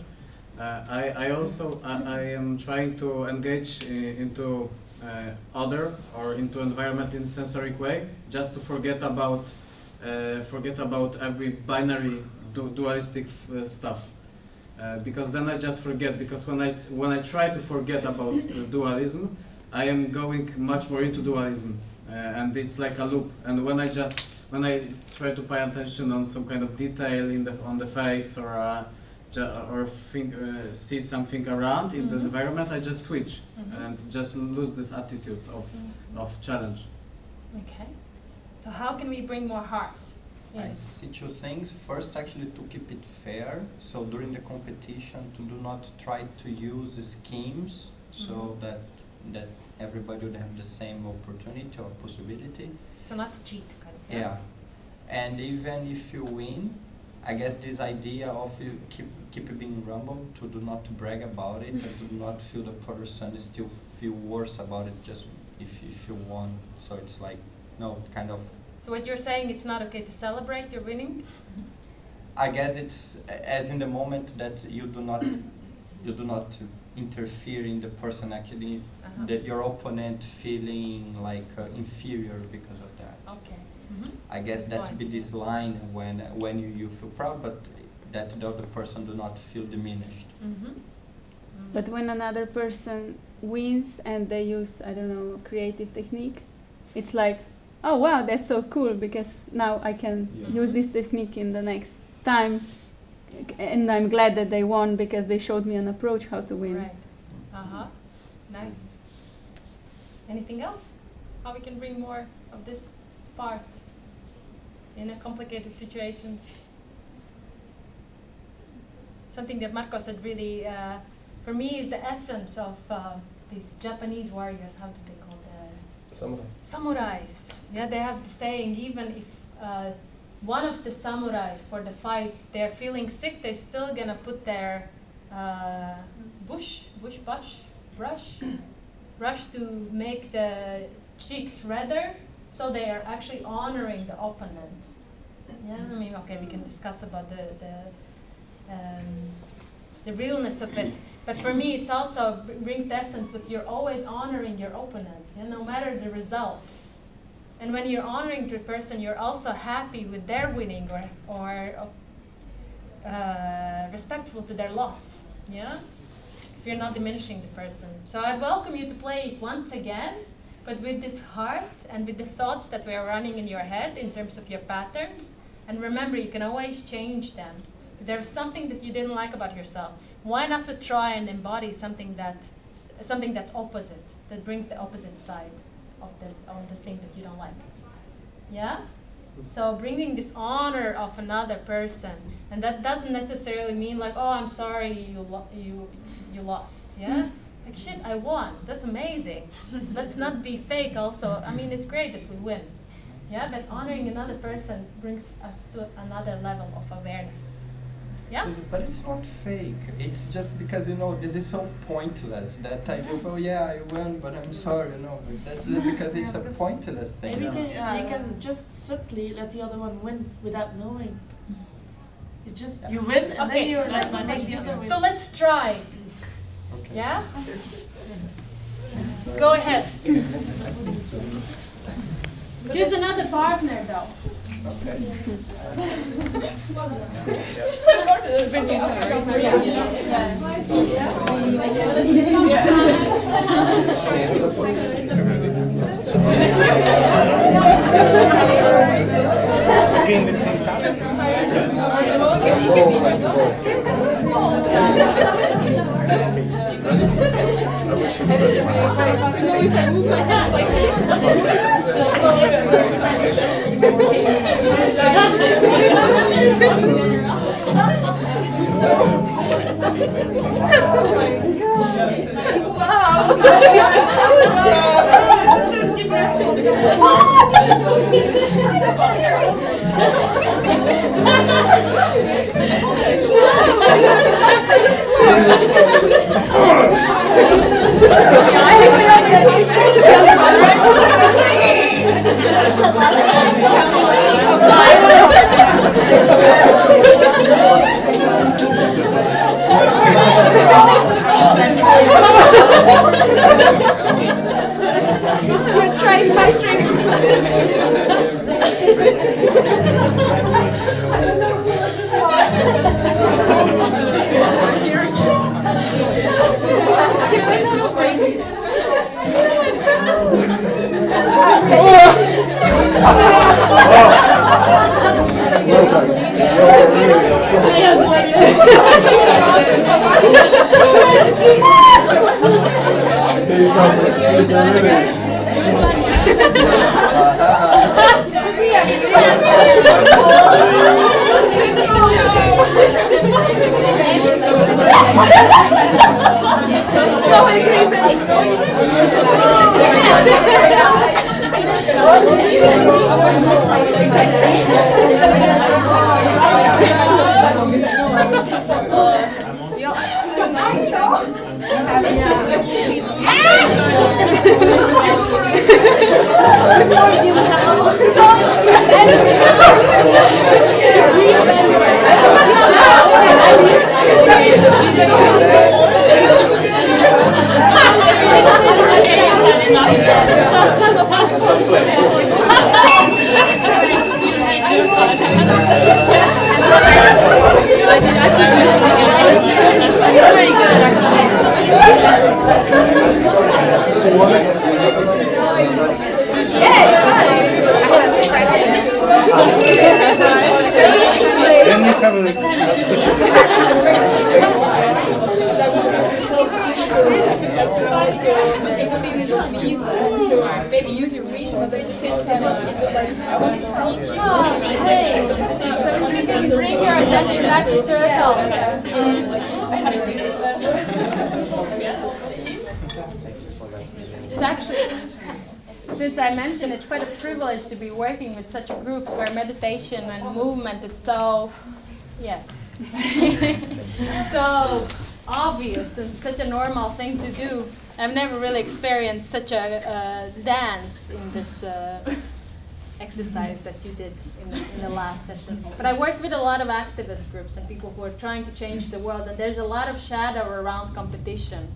I am trying to engage into other or into environment in a sensory way, just to forget about every binary dualistic stuff, because then I just forget. Because when I try to forget about dualism, I am going much more into dualism, and it's like a loop. And when I try to pay attention on some kind of detail on the face or see something around in the environment, I just switch and just lose this attitude of challenge. Okay. So how can we bring more heart? I see two things. First, actually, to keep it fair. So during the competition, to do not try to use schemes so that everybody would have the same opportunity or possibility. So not to cheat, kind of. Yeah. And even if you win, I guess this idea of you keep being humble, to do not brag about it, and to do not feel the person still feel worse about it just if you won. So it's like, no, kind of. So what you're saying, it's not okay to celebrate your winning? I guess it's as in the moment that you do not interfere in the person actually, that your opponent feeling like inferior because of that. Okay. I guess that would be this line when you feel proud, but that the other person do not feel diminished. But when another person wins and they use, I don't know, creative technique, it's like, oh wow, that's so cool, because now I can use this technique in the next time, and I'm glad that they won because they showed me an approach how to win. Right. Nice. Anything else? How we can bring more of this part in a complicated situations? Something that Marco said really, for me, is the essence of these Japanese warriors. How do they call them? Samurais. Yeah, they have the saying, even if one of the samurais for the fight, they're feeling sick, they're still gonna put their brush to make the cheeks redder, so they are actually honoring the opponent. Yeah, I mean, okay, we can discuss about the realness of it, but for me, it's also brings the essence that you're always honoring your opponent, no matter the result. And when you're honoring the person, you're also happy with their winning or respectful to their loss. Yeah, if you're not diminishing the person. So I'd welcome you to play it once again, but with this heart and with the thoughts that were running in your head in terms of your patterns. And remember, you can always change them. If there's something that you didn't like about yourself, why not to try and embody something that's opposite, that brings the opposite side of the thing that you don't like. Yeah? So bringing this honor of another person, and that doesn't necessarily mean like, oh, I'm sorry you lost. Yeah? Like, shit, I won. That's amazing. Let's not be fake also. I mean, it's great that we win. Yeah? But honoring another person brings us to another level of awareness. Yeah? But it's not fake. It's just because, this is so pointless that I do, oh yeah, I won, but I'm sorry, That's because it's a pointless thing. Maybe you can just subtly let the other one win without knowing. You win, and then you let the other win. So let's try. Okay. Yeah? Go ahead. Choose another partner, though. Okay. Again, the same task. So if I move my hands like You're trying my tricks. No Then you have an to maybe use your reason, but at the same time, it's just like I want to teach you. Hey, so you can bring your attention back to circle. I have to do It's actually, since I mentioned, it's quite a privilege to be working with such groups where meditation and movement is so, yes, so obvious and such a normal thing to do. I've never really experienced such a dance in this exercise that you did in the last session. But I work with a lot of activist groups and people who are trying to change the world, and there's a lot of shadow around competition.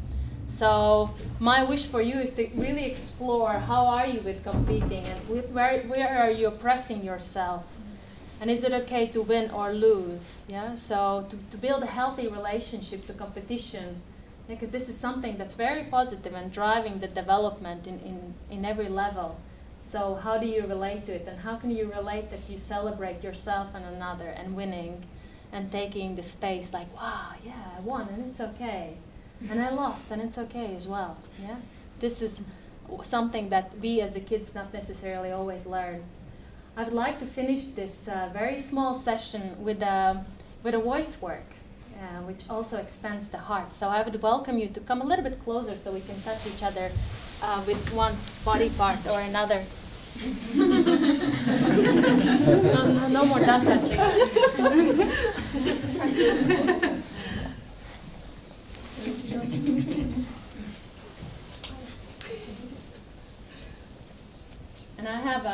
So my wish for you is to really explore how are you with competing, and where are you oppressing yourself, and is it okay to win or lose? Yeah. So to build a healthy relationship to competition, because this is something that's very positive and driving the development in every level. So how do you relate to it, and how can you relate that you celebrate yourself and another and winning and taking the space like, wow, yeah, I won and it's okay. And I lost, and it's okay as well. Yeah, this is something that we as the kids not necessarily always learn. I would like to finish this very small session with a voice work, which also expands the heart. So I would welcome you to come a little bit closer so we can touch each other with one body part or another. No more done touching. And I have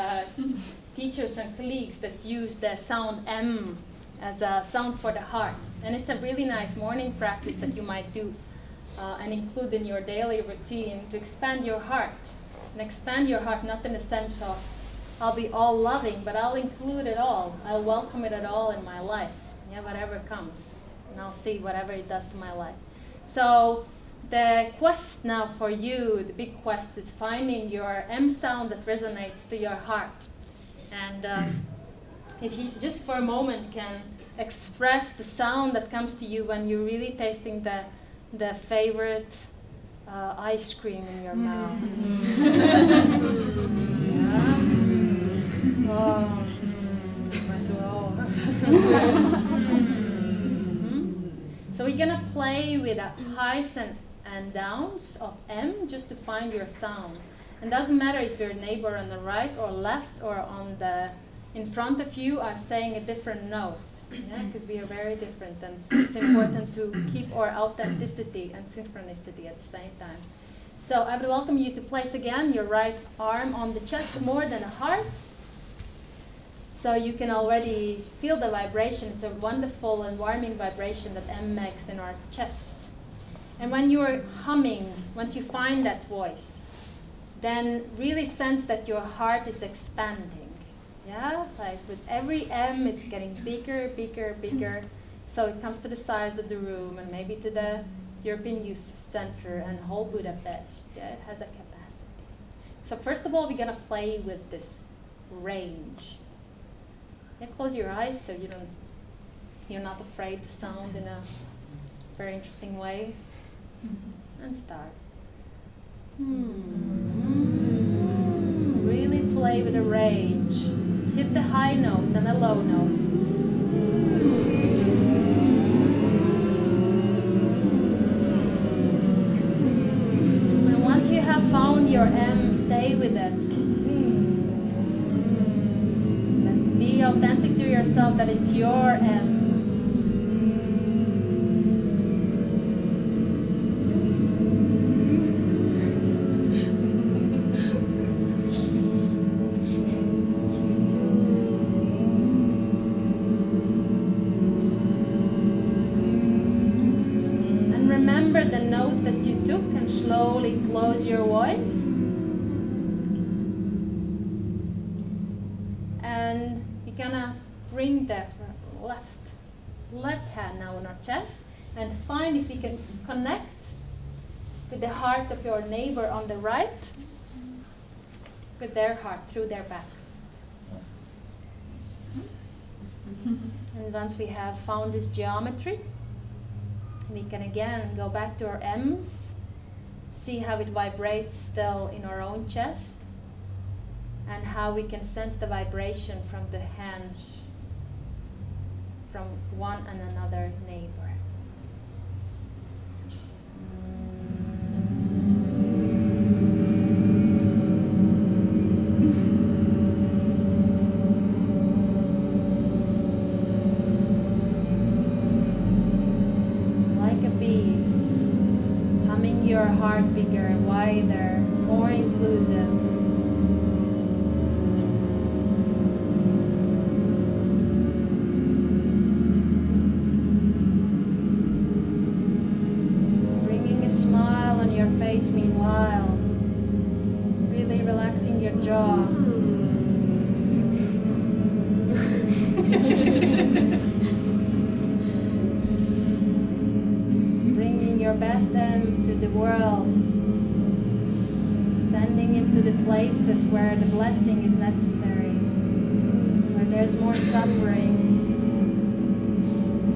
teachers and colleagues that use the sound M as a sound for the heart. And it's a really nice morning practice that you might do and include in your daily routine to expand your heart. And expand your heart not in the sense of I'll be all loving, but I'll include it all. I'll welcome it at all in my life. Yeah, whatever comes. And I'll see whatever it does to my life. So the quest now for you, the big quest, is finding your M sound that resonates to your heart. And if you just for a moment can express the sound that comes to you when you're really tasting the favorite ice cream in your mouth. Yeah. Oh, as well. So we're gonna play with the highs and downs of M just to find your sound. And doesn't matter if your neighbor on the right or left or on the in front of you are saying a different note. Yeah, because we are very different, and it's important to keep our authenticity and synchronicity at the same time. So I would welcome you to place again your right arm on the chest more than the heart. So you can already feel the vibration. It's a wonderful and warming vibration that M makes in our chest. And when you're humming, once you find that voice, then really sense that your heart is expanding. Yeah, like with every M, it's getting bigger, bigger, bigger. So it comes to the size of the room and maybe to the European Youth Center and whole Budapest. Yeah, it has a capacity. So first of all, we're gonna play with this range. Yeah, close your eyes so you're not afraid to sound in a very interesting ways. And start. Really play with the range. Hit the high notes and the low notes. And once you have found your M, stay with it. And be authentic to yourself that it's your M. The note that you took and slowly close your voice. And you're gonna bring the left hand now on our chest and find if you can connect with the heart of your neighbor on the right with their heart through their backs. And once we have found this geometry, we can again go back to our M's, see how it vibrates still in our own chest, and how we can sense the vibration from the hands from one and another neighbor. Your heart bigger, wider, more inclusive. Bringing a smile on your face meanwhile. Really relaxing your jaw. Bringing your best M to the world, sending it to the places where the blessing is necessary, where there's more suffering,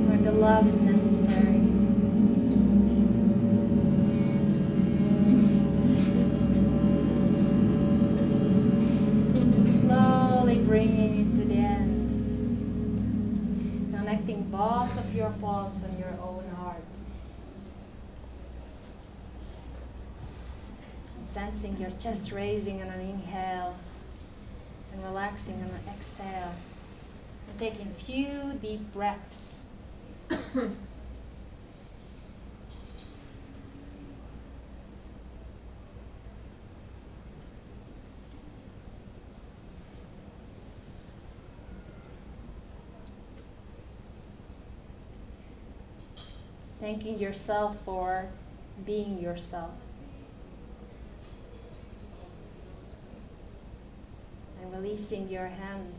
where the love is necessary. Slowly bringing it to the end, connecting both of your palms and your own heart. Sensing your chest raising on an inhale and relaxing on an exhale. And taking a few deep breaths. Thanking yourself for being yourself. And releasing your hands,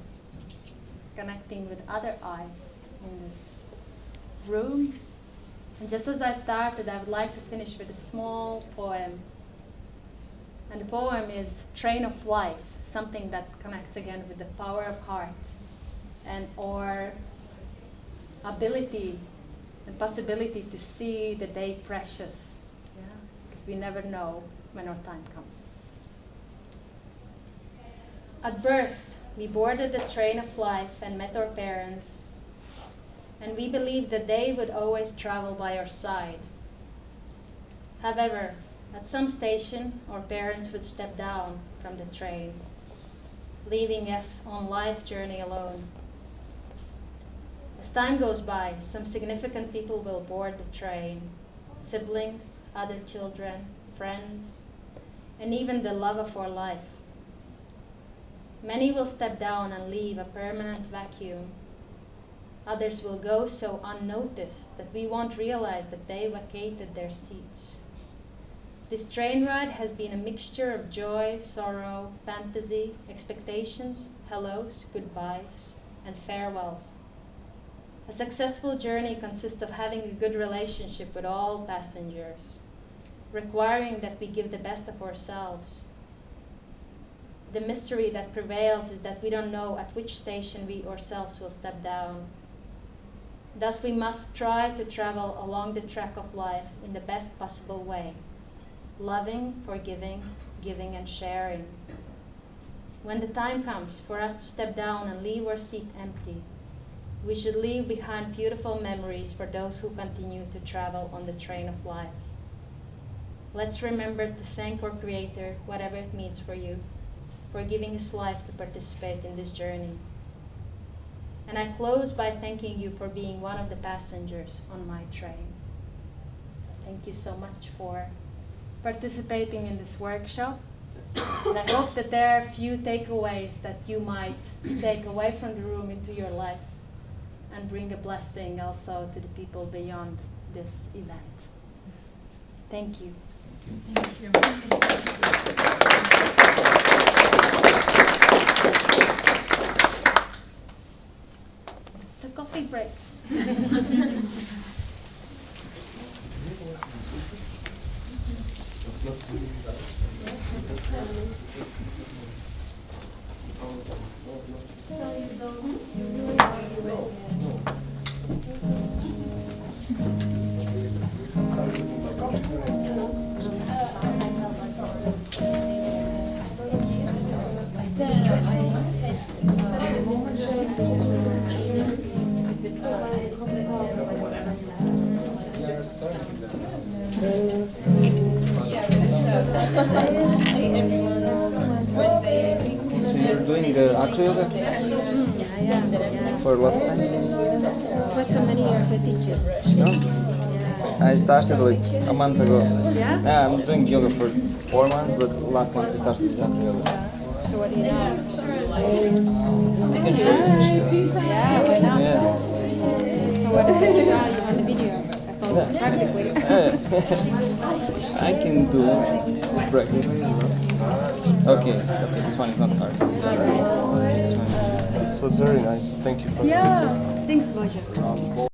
connecting with other eyes in this room. And just as I started, I would like to finish with a small poem. And the poem is Train of Life, something that connects again with the power of heart and our ability and possibility to see the day precious, because we never know when our time comes. At birth, we boarded the train of life and met our parents, and we believed that they would always travel by our side. However, at some station, our parents would step down from the train, leaving us on life's journey alone. As time goes by, some significant people will board the train, siblings, other children, friends, and even the love of our life. Many will step down and leave a permanent vacuum. Others will go so unnoticed that we won't realize that they vacated their seats. This train ride has been a mixture of joy, sorrow, fantasy, expectations, hellos, goodbyes, and farewells. A successful journey consists of having a good relationship with all passengers, requiring that we give the best of ourselves. The mystery that prevails is that we don't know at which station we ourselves will step down. Thus, we must try to travel along the track of life in the best possible way, loving, forgiving, giving, and sharing. When the time comes for us to step down and leave our seat empty, we should leave behind beautiful memories for those who continue to travel on the train of life. Let's remember to thank our Creator, whatever it means for you, for giving His life to participate in this journey. And I close by thanking you for being one of the passengers on my train. Thank you so much for participating in this workshop. And I hope that there are a few takeaways that you might take away from the room into your life and bring a blessing also to the people beyond this event. Thank you. Thank you. It's a coffee break. So you're doing acro yoga? Yeah. For what time? Quite so many years I teach it. No? I started like a month ago. Yeah? Yeah, I'm doing yoga for 4 months, but last month we started with acro yoga. So what do you know? I can show you. Yeah, why not? Yeah. So what did you draw? You want the video? I can do break. Okay, this one is not hard. This was very nice. Thank you for Yeah, thanks, Boja.